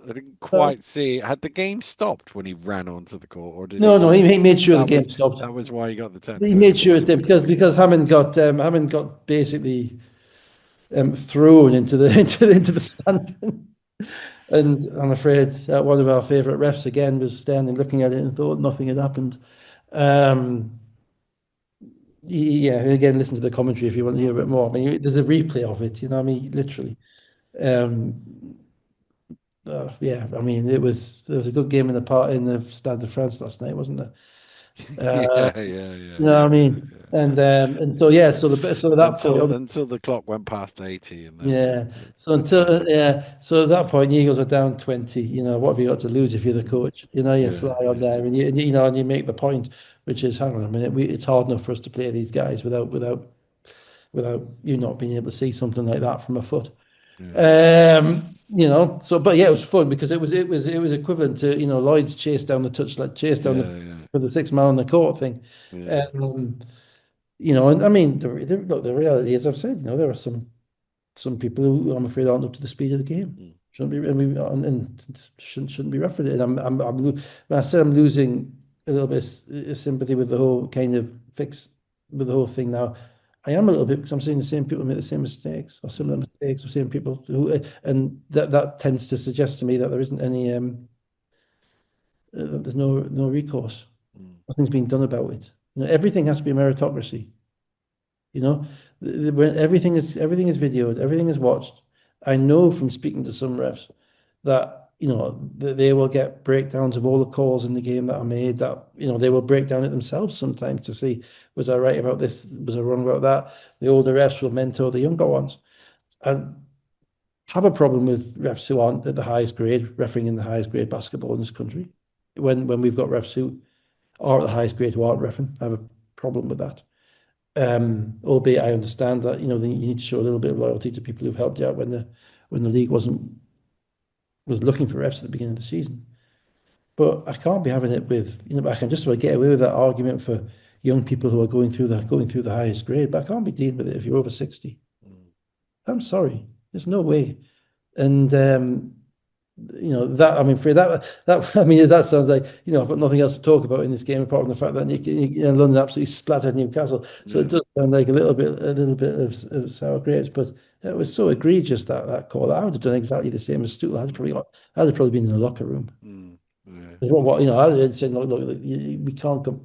didn't Well, quite see. Had the game stopped when he ran onto the court, or did no, he? no, he made sure the That game was stopped. that was why he got the He technical. I made didn't sure see it did it. because Hammond got basically thrown into the into the stand. And I'm afraid one of our favourite refs again was standing looking at it and thought nothing had happened. Um, yeah, again, listen to the commentary if you want to hear a bit more. I mean, there's a replay of it, you know, I mean, literally. Um, yeah, I mean, there was a good game in the part in the Stade de France last night, wasn't there? Yeah, Uh, yeah, yeah, you know what I yeah, mean? yeah. And so yeah, so at that point, Until the clock went past 80, and then yeah. So it until turned. so at that point, Eagles are down 20. You know, what have you got to lose if you're the Mm, coach? You know, you fly yeah, on yeah, there and you know and you make the point, which is, hang on a minute, it's hard enough for us to play these guys without you not being able to see something like that from a foot. yeah, You know, so but yeah, it was fun because it was equivalent to, you know, Lloyd's chase down the touch, like chase down the yeah, yeah, for the 6 mile on the court thing. yeah. Um, you know, and I mean, look, the reality is, I've said, you know, there are some people who I'm afraid aren't up to the speed of the game. Mm, Shouldn't be, and shouldn't be rough with it. When I said I'm losing a little bit of sympathy with the whole kind of fix with the whole thing now. I am a little bit because I'm seeing the same people make the same mistakes or similar mm, mistakes. I'm seeing people who, and that tends to suggest to me that there isn't any, there's no recourse. mm, Nothing's been done about it. You know, everything has to be meritocracy. You know, when everything is videoed, everything is watched. I know from speaking to some refs that, you know, they will get breakdowns of all the calls in the game that are made. That, you know, they will break down it themselves sometimes to see, was I right about this? Was I wrong about that? The older refs will mentor the younger ones, and have a problem with refs who aren't at the highest grade, refereeing in the highest grade basketball in this country. When we've got refs who are at the highest grade who aren't refing, I have a problem with that. Albeit I understand that, you know, you need to show a little bit of loyalty to people who've helped you out when the league was looking for refs at the beginning of the season. But I can't be having it with, you know, I can just about get away with that argument for young people who are going through the highest grade, but I can't be dealing with it if you're over 60. mm, I'm sorry. There's no way. And you know, that, I mean, for that I mean, that sounds like, you know, I've got nothing else to talk about in this game apart from the fact that you know, London absolutely splattered Newcastle. So it yeah, does sound like a little bit of sour grapes, but it was so egregious that call. I would have done exactly the same as Stuart. I'd have probably been in the locker room. mm, yeah, You know, I'd said, look, we can't come.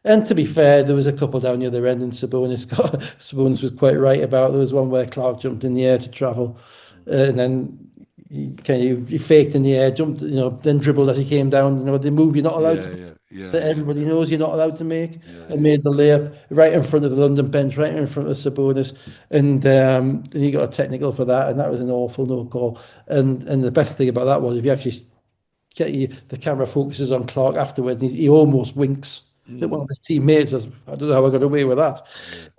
And to be fair, there was a couple down the other end, and Sabonis was quite right about. There was one where Clark jumped in the air to travel, mm, and then he faked in the air, jumped, you know, then dribbled as he came down. You know, the move you're not allowed yeah, to, yeah, yeah, that yeah, everybody knows you're not allowed to make, yeah, and yeah. made the layup right in front of the London bench, right in front of Sabonis, and he got a technical for that, and that was an awful no call. And the best thing about that was if you actually the camera focuses on Clark afterwards, and he almost winks at one Mm, of his teammates. As, I don't know how I got away with that. yeah,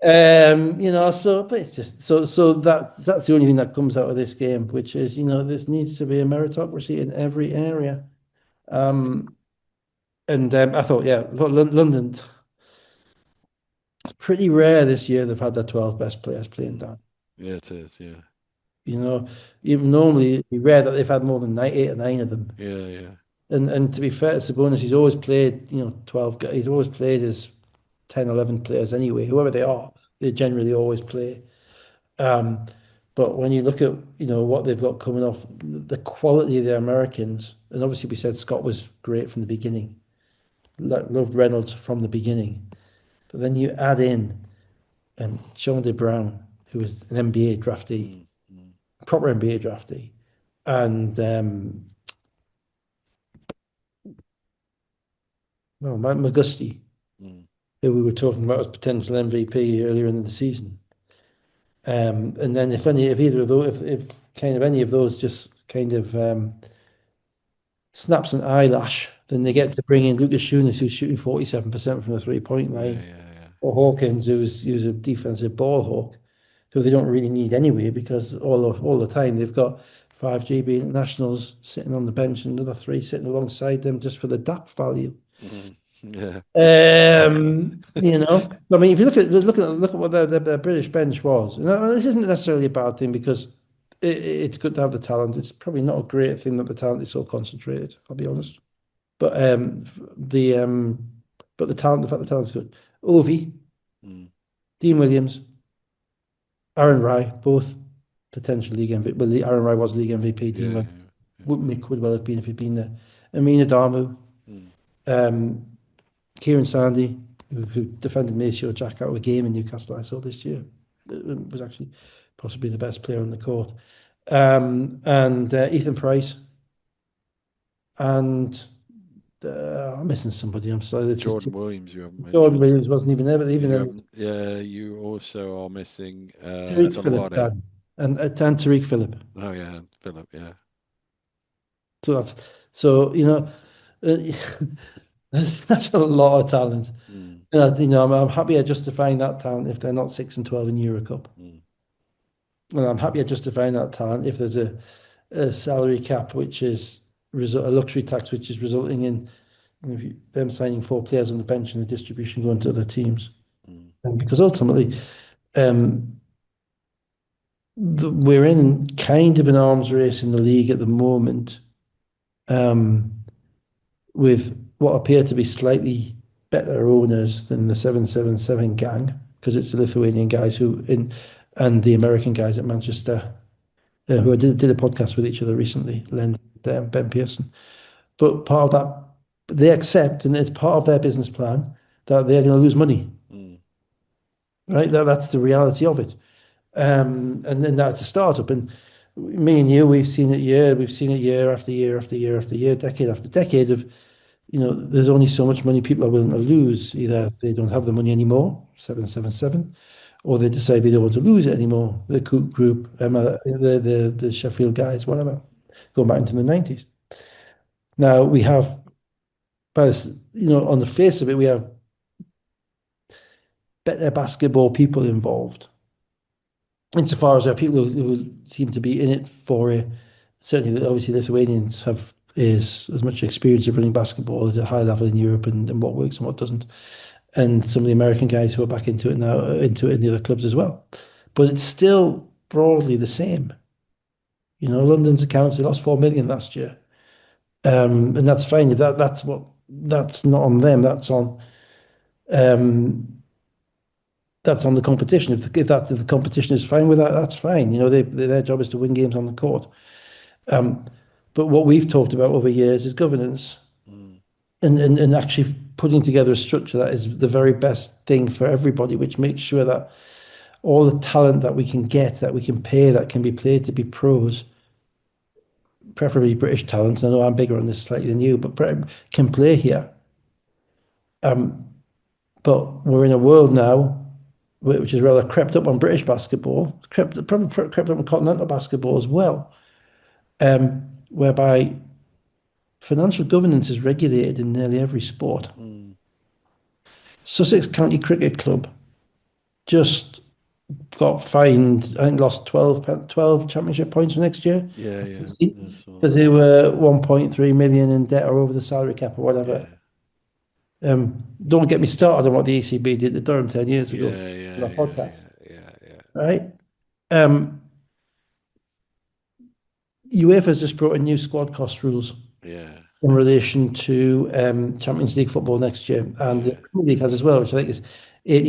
You know, so but it's just so that's the only thing that comes out of this game, which is, you know, this needs to be a meritocracy in every area. Um, And I thought, yeah, look, London, it's pretty rare this year they've had their 12 best players playing Mm. down. Yeah, it is. Yeah, You know, even normally it'd be rare that they've had more than nine, 8 or 9 of them. yeah, yeah. And to be fair to Sabonis, he's always played, 12 guys. He's always played his 10, 11 players anyway, whoever they are, they generally always play. Um, but when you look at, what they've got coming off, the quality of the Americans, and obviously we said Scott was great from the beginning, loved Reynolds from the beginning. But then you add in Sean De Brown, who was an NBA draftee, Mm, mm, proper NBA draftee, and well, Mike McGusty, mm. who we were talking about as potential MVP earlier in the season. And then if either of those, if kind of any of those just kind of snaps an eyelash, then they get Mm. to bring in Lucas Schoenis, who's shooting 47% from the 3-point Yeah, line, yeah, yeah. or Hawkins, who's a defensive ball hawk, who they don't really need anyway because all the time they've got 5 GB internationals sitting on the bench and another three sitting alongside them just for the DAP value. Mm. Yeah, it's true. I mean, if you look at what the British bench was, this isn't necessarily a bad thing because it's good to have the talent. It's probably not a great thing that the talent is so concentrated. I'll be honest, but the but the talent, the fact the talent's good. Ovi, Mm. Dean Williams, Aaron Rye, both potential league MVP. Well, Aaron Rye was league MVP. Yeah, Dean Williams yeah, yeah. could well have been if he'd been there. Amina Darmu, Mm. um, Kieran Sandy, who defended Maceo Jack out of a game in Newcastle, I saw this year, was actually possibly the best player on the court. And Ethan Price, and I'm missing somebody. I'm sorry. This is Jordan Williams, you haven't Jordan mentioned. Williams wasn't even there, but even You then, haven't. Yeah, you also are missing Tariq Phillip, Tamale. Dan, and Tariq Phillip. Oh yeah, Philip. Yeah. So so uh, that's a lot of talent. Mm. I'm happy at justifying that talent if they're not 6-12 in Euro Cup. Mm. And I'm happy at justifying that talent if there's a salary cap, which is a luxury tax, which is resulting in them signing 4 players on the bench and the distribution going to other teams. Mm. And because ultimately, um, we're in kind of an arms race in the league at the moment, um, with what appear to be slightly better owners than the 777 gang, because it's the Lithuanian guys and the American guys at Manchester, who I did a podcast with each other recently, Len, Ben Pearson. But part of that, they accept, and it's part of their business plan, that they're going to lose money, Mm. right? That's the reality of it. And then that's a startup. And me and you, we've seen it year after year after year after year, decade after decade of, there's only so much money people are willing to lose. Either they don't have the money anymore, 777, or they decide they don't want to lose it anymore. The Coop Group, the Sheffield guys, whatever, going back into the 90s. Now we have, on the face of it, we have better basketball people involved. Insofar as there are people who seem to be in it for it, certainly, obviously, Lithuanians have is as much experience of running basketball at a high level in Europe and what works and what doesn't. And some of the American guys who are back into it now, into it in the other clubs as well. But it's still broadly the same. London's accounts, they lost 4 million last year. And that's fine. That's not on them. Um, that's on the competition. If the competition is fine with that, that's fine. Their job is to win games on the court. Um, but what we've talked about over years is governance Mm. and actually putting together a structure that is the very best thing for everybody, which makes sure that all the talent that we can get, that we can pay, that can be played to be pros, preferably British talent. I know I'm bigger on this slightly than you, but can play here. But we're in a world now which is rather crept up on British basketball, probably crept up on continental basketball as well, whereby financial governance is regulated in nearly every sport. Mm. Sussex County Cricket Club just got fined, I think lost 12 championship points for next year Yeah, yeah. I saw because that. they were 1.3 million in debt or over the salary cap or whatever. Yeah. Don't get me started on what the ECB did to Durham 10 years ago Yeah, on yeah, our yeah, podcast, yeah, yeah, yeah, right? Um, UEFA's just brought in new squad cost rules yeah. in relation to Champions League football next year, and the Yeah. Premier League has as well, which I think is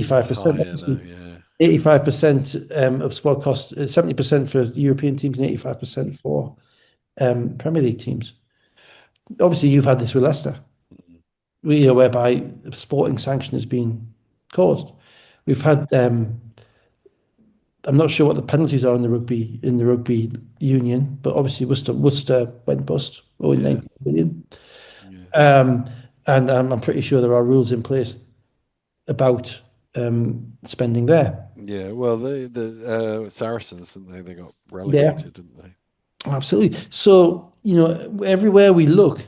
It's 85%. higher though, Obviously, yeah. 85% of squad cost, 70% for European teams and 85% for Premier League teams. Obviously, you've had this with Leicester, Mm. whereby sporting sanction has been caused. We've had I'm not sure what the penalties are in the rugby union, but obviously Worcester went bust, owing Yeah, 90 million. yeah. Um, and I'm pretty sure there are rules in place about spending there. Yeah, well, the Saracens, didn't they? They got Yeah, relegated, didn't they? absolutely. So, everywhere we look,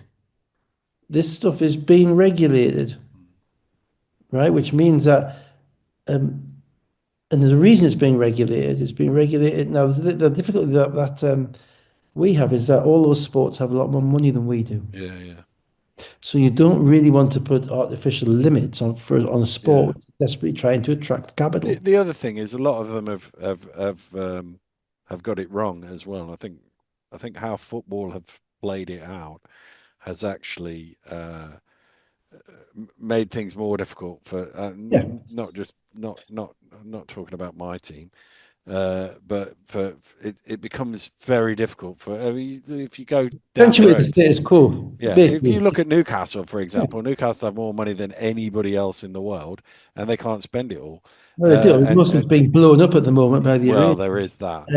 this stuff is being regulated, Mm. right? Which means that, and there's a reason it's being regulated. It's being regulated now. The difficulty that we have is that all those sports have a lot more money than we do. Yeah, yeah, So you don't really want to put artificial limits on a yeah. sport desperately trying to attract The capital. the other thing is a lot of them have got it wrong as well. I think how football have played it out has actually made things more difficult for Yeah. not just not I'm not talking about my team, but for it becomes very difficult for I mean, if you go down the Essentially, the road. status quo, Yeah, if you basically. look at Newcastle, for Yeah. example, Newcastle have more money than anybody else in the world, and they can't spend it all. Well, they do. And Most of it's being blown up at the moment by the well, Iranians. there is that.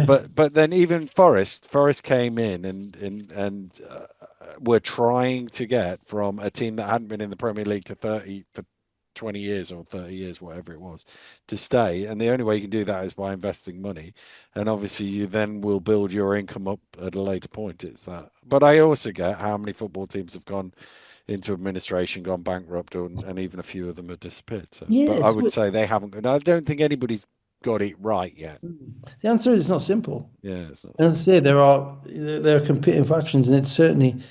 But But then even Forest came in and were trying to get from a team that hadn't been in the Premier League to 30 for 20 years or 30 years, whatever it was, to stay. And the only way you can do that is by investing money. And obviously, you then will build your income up at a later point. It's that. But I also get how many football teams have gone into administration, gone bankrupt, and even a few of them have disappeared. So, but I yes, would say they haven't. And I don't think anybody's got it right yet. the answer is it's not simple. Yeah, it's not As I simple. say, there are competing factions, and it's certainly,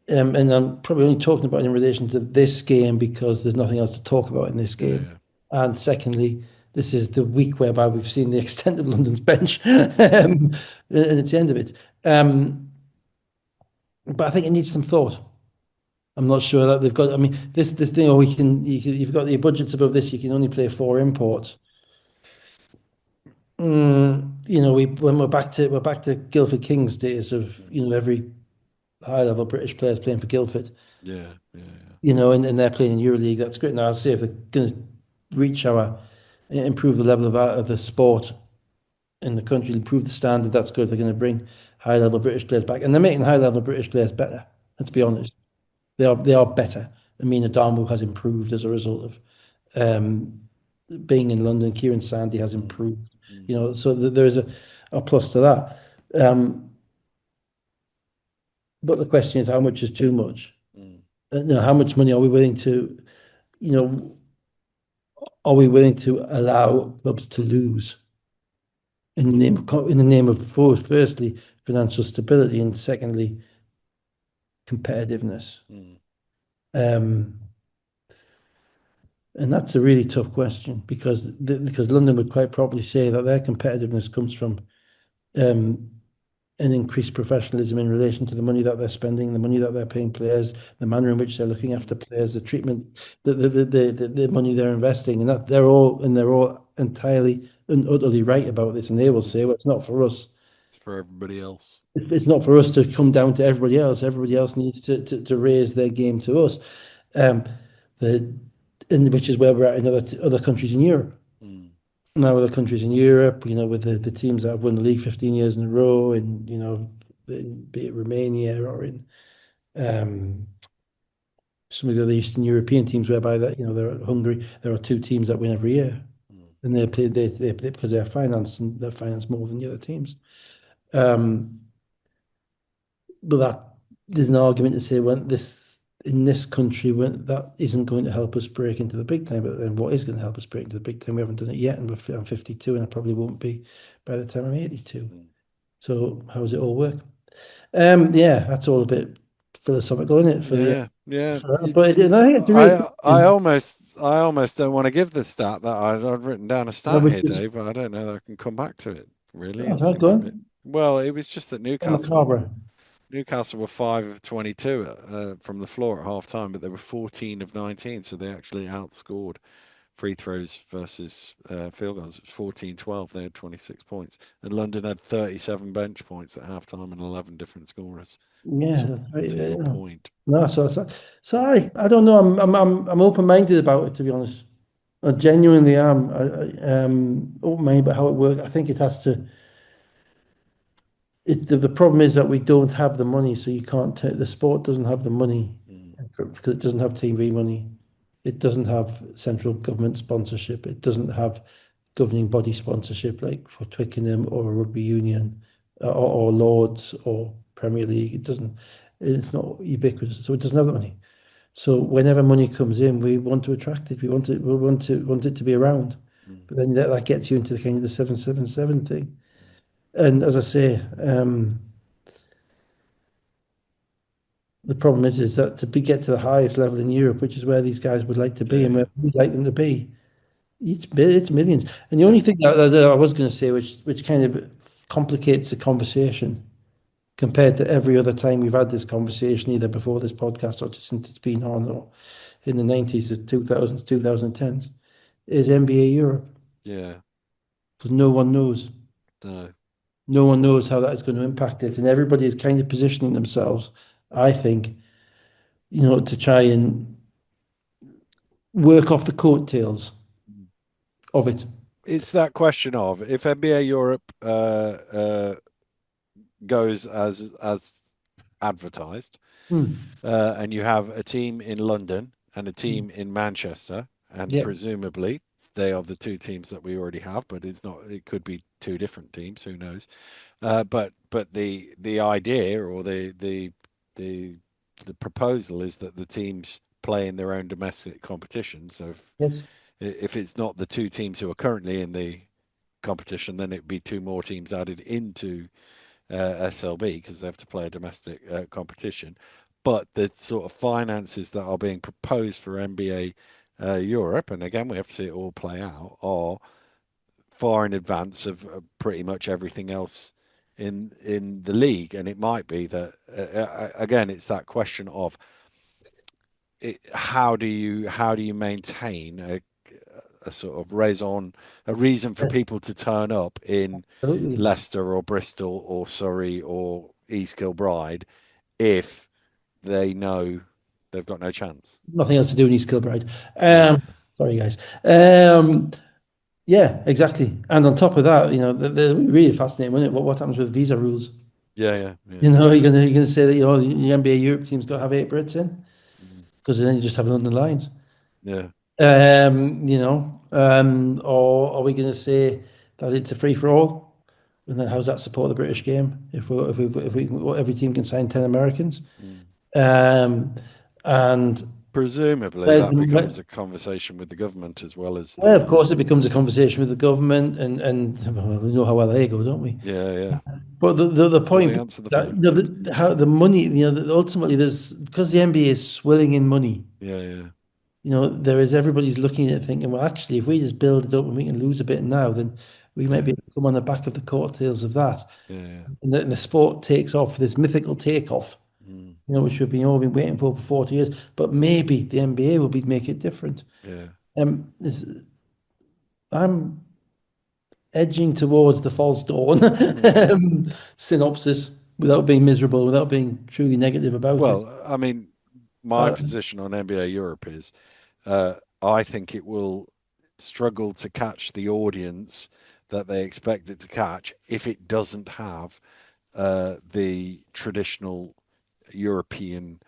and I'm probably only talking about it in relation to this game because there's nothing else to talk about in this Yeah, game. yeah. And secondly, this is the week whereby we've seen the extent of London's bench, and it's the end of it. But I think it needs some thought. I'm not sure that they've got. I mean, this thing, or you've got your budgets above this. You can only play four imports. When we're back to Guildford Kings days of every high level British players playing for Guildford. Yeah, yeah, yeah. And they're playing in EuroLeague. That's great. Now I'll see if they're going to reach improve the level of the sport in the country, improve the standard. That's good. They're going to bring high level British players back, and they're making high level British players better. Let's be Mm, honest. They are better. Amina Darmo has improved as a result of um, being in London. Kieran Sandy has mm, improved. mm, So there is a plus to that. Um, but the question is, how much is too much? mm, How much money are we willing to, you know, are we willing to allow clubs to lose in the name of firstly financial stability and secondly competitiveness? mm, Um, and that's a really tough question because London would quite probably say that their competitiveness comes from um, an increased professionalism in relation to the money that they're spending, the money that they're paying players, the manner in which they're looking after mm. players, the treatment, the money they're investing, and that they're all entirely and utterly right about this, and they will say, well, it's not for us. It's for everybody else. It's not for us to come down to everybody else. Everybody else needs to raise their game to us. Um, the which is where we're at in other countries in Europe. Mm, Now other countries in Europe, with the teams that have won the league 15 years in a row, and be it Romania or in um, some of the other Eastern European teams, whereby there are Hungary, there are two teams that win every year, mm, and they play because they're financed and they're financed more than the other teams. Um, but that there's an argument to say when this in this country when that isn't going to help us break into the big time. But then what is going to help us break into the big time? We haven't done it yet, and I'm 52, and I probably won't be by the time I'm 82. mm. So how does it all work? Yeah, that's all a bit. philosophical, isn't it? Yeah, yeah. But I think it's a really good question. I almost don't want to give the stat that I'd written down a No, stat we here, should. Dave, but I don't know that I can come back to it. Really, Oh, it sorry, go seems a bit. on. Well, it was just that On Macabre. Newcastle were 5 of 22 from the floor at half time, but they were 14 of 19, so they actually outscored free throws versus field goals. It was 14-12. They had 26 points, and London had 37 bench points at half time and 11 different scorers, Yeah, sort that's right. to your Yeah. point. No, so I don't know. I'm open-minded about it, to be honest. I genuinely am. Open-minded about how it works. I think it has to. The problem is that we don't have the money, so you can't take the sport doesn't have the money Mm, because it doesn't have TV money. It doesn't have central government sponsorship. It doesn't have governing body sponsorship like for Twickenham or a rugby union or Lords or Premier League. It doesn't. It's not ubiquitous, so it doesn't have the money. So whenever money comes in, we want to attract it. We want it to be around. mm, But then that gets you into the kind of the 777 thing. And as I say, the problem is that get to the highest level in Europe, which is where these guys would like to be yeah, and where yeah, we'd like them to be, it's millions. And the yeah. only thing that I was going to say, which kind of complicates the conversation compared to every other time we've had this conversation, either before this podcast or just since it's been on, or in the 90s, the 2000s, 2010s, is NBA Europe. Yeah. Because no one knows. No. No one knows how that is going to impact it. And everybody is kind of positioning themselves, I think, to try and work off the coattails of it. It's that question of if NBA Europe goes as advertised, Hmm. and you have a team in London and a team in Manchester, and Yeah. presumably they are the two teams that we already have, but it's not. It could be two different teams. Who knows? But the idea or the the proposal is that the teams play in their own domestic competition. So Yes. if it's not the two teams who are currently in the competition, then it'd be two more teams added into SLB because they have to play a domestic competition. But the sort of finances that are being proposed for NBA Europe, and again, we have to see it all play out, are far in advance of pretty much everything else in the league. And it might be that again, it's that question of how do you maintain a sort of raison, a reason for Yes. people to turn up in Absolutely. Leicester or Bristol or Surrey or East Kilbride if they know they've got no chance. Nothing else to do in East Kilbride. Yeah, Sorry, guys. Um, yeah, exactly. And on top of that, they're really fascinating, wasn't it? What happens with visa rules? yeah, yeah, yeah, You're gonna say that the NBA Europe team's got to have 8 Brits in mm, because then you just have London Lions. yeah, Or are we going to say that it's a free for all? And then how's that support the British game if every team can sign 10 Americans? mm. Um, and Presumably where's that the, becomes where, a conversation with the government as well as well, of the course, it becomes a conversation with the government, and well, we know how well they go, don't we? yeah, yeah. But the Do point they being answer the that phone? how the money, ultimately there's because the NBA is swilling in money. Yeah, yeah, There is everybody's looking at it thinking, well, actually, if we just build it up and we can lose a bit now, then we might yeah, be able to come on the back of the coattails of that. yeah, yeah. And the sport takes off, this mythical takeoff, Mm, which we've been all been waiting for 40 years. But maybe the NBA will be make it different. yeah. Um, is- I'm edging towards the false dawn Mm. synopsis without being miserable, without being truly negative about it. Well, I mean, my Uh, position on NBA Europe is I think it will struggle to catch the audience that they expect it to catch if it doesn't have the traditional European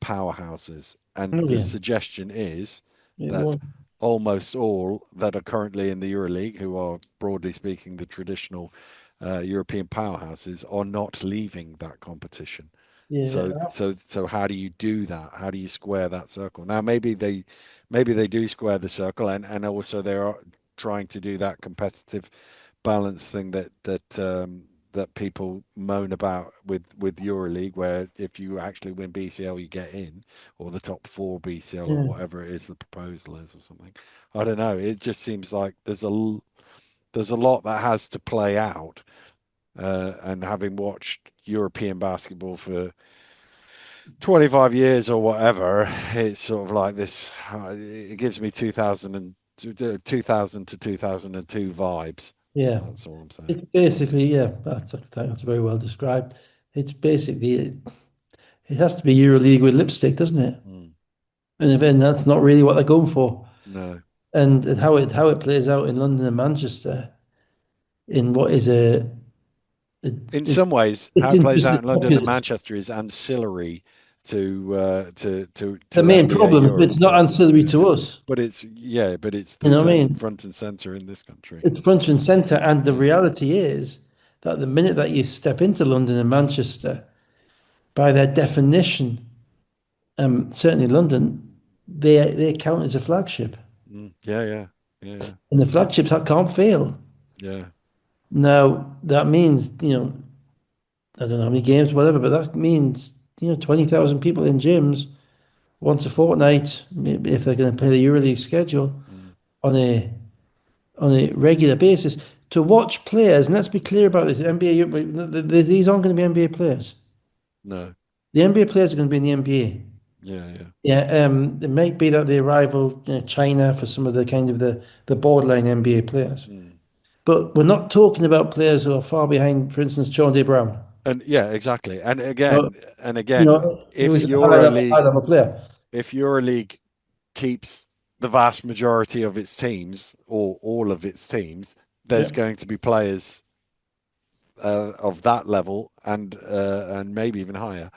powerhouses. And oh the yeah, suggestion is it that was. almost all that are currently in the EuroLeague, who are broadly speaking the traditional European powerhouses, are not leaving that competition. So, Yeah, so how do you do that? How do you square that circle? Now, maybe they do square the circle, and also they are trying to do that competitive balance thing that people moan about with EuroLeague, where if you actually win BCL, you get in, or the top four BCL, or Yeah, whatever it is the proposal is, or something. I don't know. It just seems like there's a lot that has to play out. And having watched European basketball for 25 years or whatever, it's sort of like this. It gives me 2000 to 2002 vibes. yeah. That's all I'm saying. It's basically, yeah, that's very well described. It's basically it has to be EuroLeague with lipstick, doesn't it? Mm. And then that's not really what they're going for. No. And how it plays out in London and Manchester in what is it, In it some ways, it's how it plays out interested in London and populace. Manchester is ancillary The to main NBA problem, it's Europe. not Yeah, ancillary yeah. to us. But it's yeah, but it's You the know what I mean? front and center in this country. It's front and center. And the Yeah. reality is that the minute that you step into London and Manchester, by their definition, certainly London, they count as a flagship. Yeah, yeah, yeah, And the flagships that can't fail. yeah, Now, that means, I don't know how many games, whatever, but that means, 20,000 people in gyms once a fortnight, maybe if they're going to play the EuroLeague schedule mm, on a regular basis to watch players. And let's be clear about this: NBA, these aren't going to be NBA players. no, The NBA players are going to be in the NBA. yeah, yeah, Yeah, it might be that they rival, China for some of the kind of the borderline NBA players, mm. but we're not talking about players who are far behind. For instance, John Day Brown. And yeah, exactly. Uh, And again, he was a high level player. if EuroLeague keeps the vast majority of its teams or all of its teams, there's Yeah. going to be players of that level and maybe even higher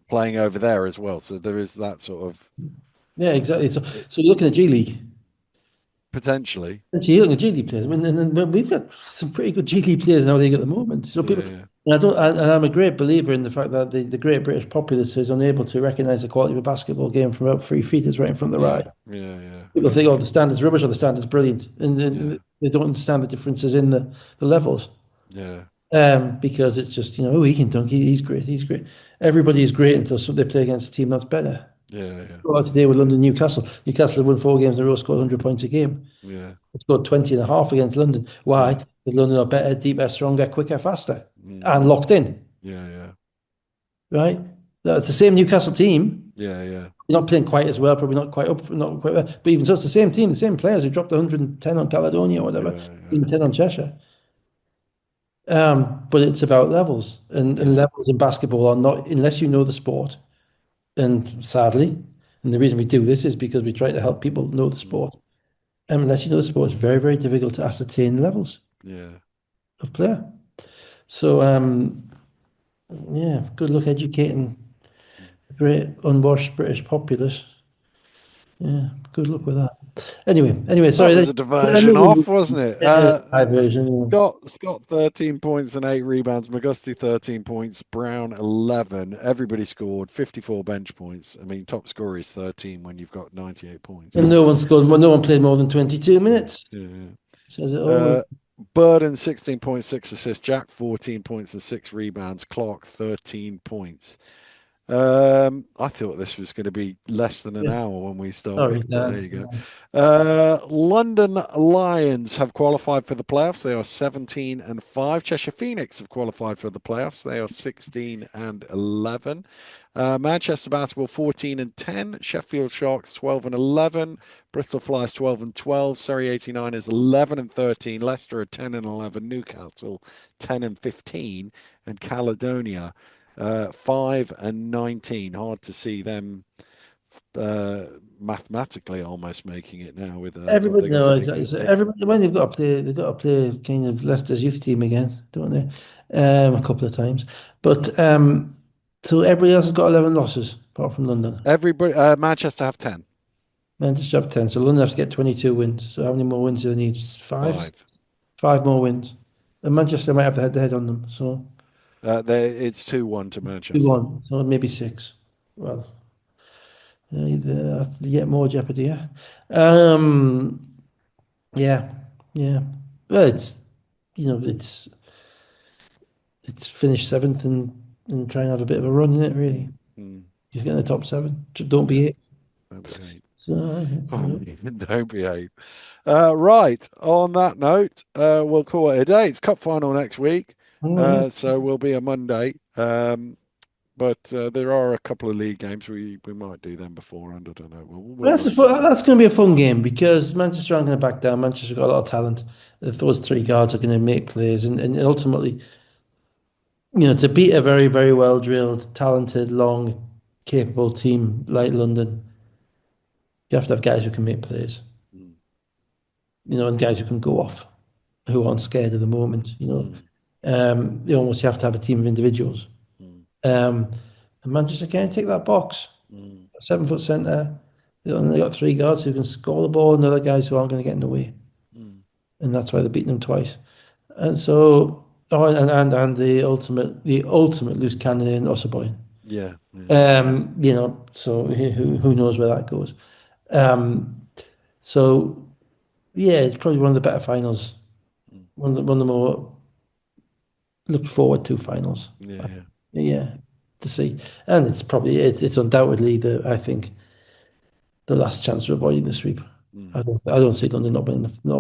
playing over there as well. So there is that sort of Yeah, exactly. So, it, so you're looking at G League. potentially. Actually, you're looking at G League players. I mean, and we've got some pretty good G League players in our league at the moment. So Yeah, people, yeah, and I don't, and I'm a great believer in the fact that the great British populace is unable to recognise the quality of a basketball game from about 3 feet is right in front of their yeah, eye. yeah, yeah, People think, oh, the standard's rubbish or the standard's brilliant, and, yeah, and they don't understand the differences in the levels. yeah, Because it's just, oh, he can dunk, he's great, he's great. Everybody is great until they play against a team that's better. yeah, yeah, Well, today with London Newcastle. Newcastle have won 4 games in a row, scored 100 points a game. yeah. Scored 20 and a half against London. Why? Yeah. Because London are better, deeper, stronger, quicker, faster, Mm. and locked in, Yeah, yeah, right? That's the same Newcastle team. yeah, yeah, They're not playing quite as well, probably not quite up, not quite well. But even so, it's the same team, the same players who dropped 110 on Caledonia or whatever, yeah, yeah, 110 on Cheshire. But it's about levels, and yeah. levels in basketball are not, unless you know the sport. And sadly, and the reason we do this is because we try to help people know the Mm. sport. And unless you know the sport, it's very, very difficult to ascertain levels Yeah. of player. So, yeah, good luck educating the great unwashed British populace. Yeah, good luck with Mm. that. Anyway, That sorry. was a diversion off, wasn't it? High version. Scott 13 points and 8 rebounds. McGusty 13 points. Brown 11. Everybody scored 54 bench points. I mean, top scorer is 13 when you've got 98 points. And no one scored. Well, no one played more than 22 Yeah, minutes. yeah, yeah. Says it all. Uh, Burden 16 points, 6 assists. Jack 14 points and 6 rebounds. Clark 13 points. I thought this was going to be less than an Yeah. hour when we Sorry, started, but there you Dan. go. London Lions have qualified for the playoffs. They are 17 and 5. Cheshire Phoenix have qualified for the playoffs. They are 16 and 11. Manchester Basketball 14 and 10. Sheffield Sharks 12 and 11. Bristol Flyers 12 and 12. Surrey 89ers 11 and 13. Leicester are 10 and 11. Newcastle 10 and 15. And Caledonia 5 and 19. Hard to see them uh, mathematically almost making it now with Everybody, they got no, a big exactly. So big everybody, when they've got to play kind of Leicester's youth team again, don't they? A couple of times. But so everybody else has got 11 losses apart from London. everybody Manchester have 10. Manchester have 10. So London has to get 22 wins. So how many more wins do they need? Five? 5. Five more wins. And Manchester might have the head-to-head on them. So It's 2-1 to two Manchester. one. So maybe six. Well, yet more jeopardy, yeah. Um, yeah, yeah. Well, it's it's finish seventh and try and have a bit of a run in it, really. Mm, mm, Just get in the top seven. Don't yeah, be it. don't be hate. So, that's Oh, all don't be hate. Right. On that note, we'll call it a day. It's cup final next week, oh, yeah. so will be a Monday. But there are a couple of league games we might do them beforehand. I don't know. We'll That's a work something out. that's going to be a fun game because Manchester aren't going to back down. Manchester got a lot of talent. If those three guards are going to make plays, and ultimately, to beat a very, very well drilled, talented, long, capable team like London, you have to have guys who can make plays, Mm, and guys who can go off, who aren't scared of the moment. mm, You almost have to have a team of individuals. mm, Um, and Manchester can't take that box. mm, 7 foot centre. They got three guards who can score the ball and other guys who aren't going to get in the way. mm. And that's why they're beating them twice. And so, oh, and the ultimate loose cannon in Osborne. Yeah, yeah. So who knows where that goes. Um, so yeah, it's probably one of the better finals, Mm, one of the more looked forward to finals. yeah, yeah. Yeah, to see, and it's undoubtedly I think the last chance of avoiding the sweep. Mm, I don't see London not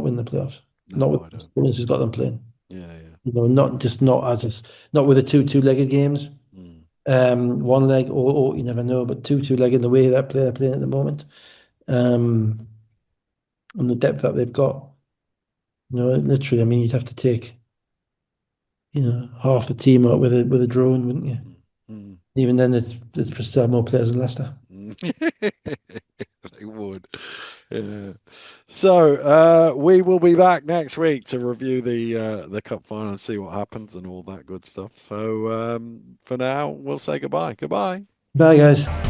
winning the playoffs. Not no, with I the don't. experience has got them playing. Yeah, yeah. Not with the two-legged games. Mm, One leg, or you never know, but two-legged the way that they're playing at the moment. Um, and the depth that they've got. Literally, I mean, you'd have to take, half the team out with a drone, wouldn't you? mm, mm, Even then, it's still more players than Leicester. mm. They would. Yeah. So we will be back next week to review the cup final and see what happens and all that good stuff. So for now, we'll say goodbye. Goodbye. Bye, guys.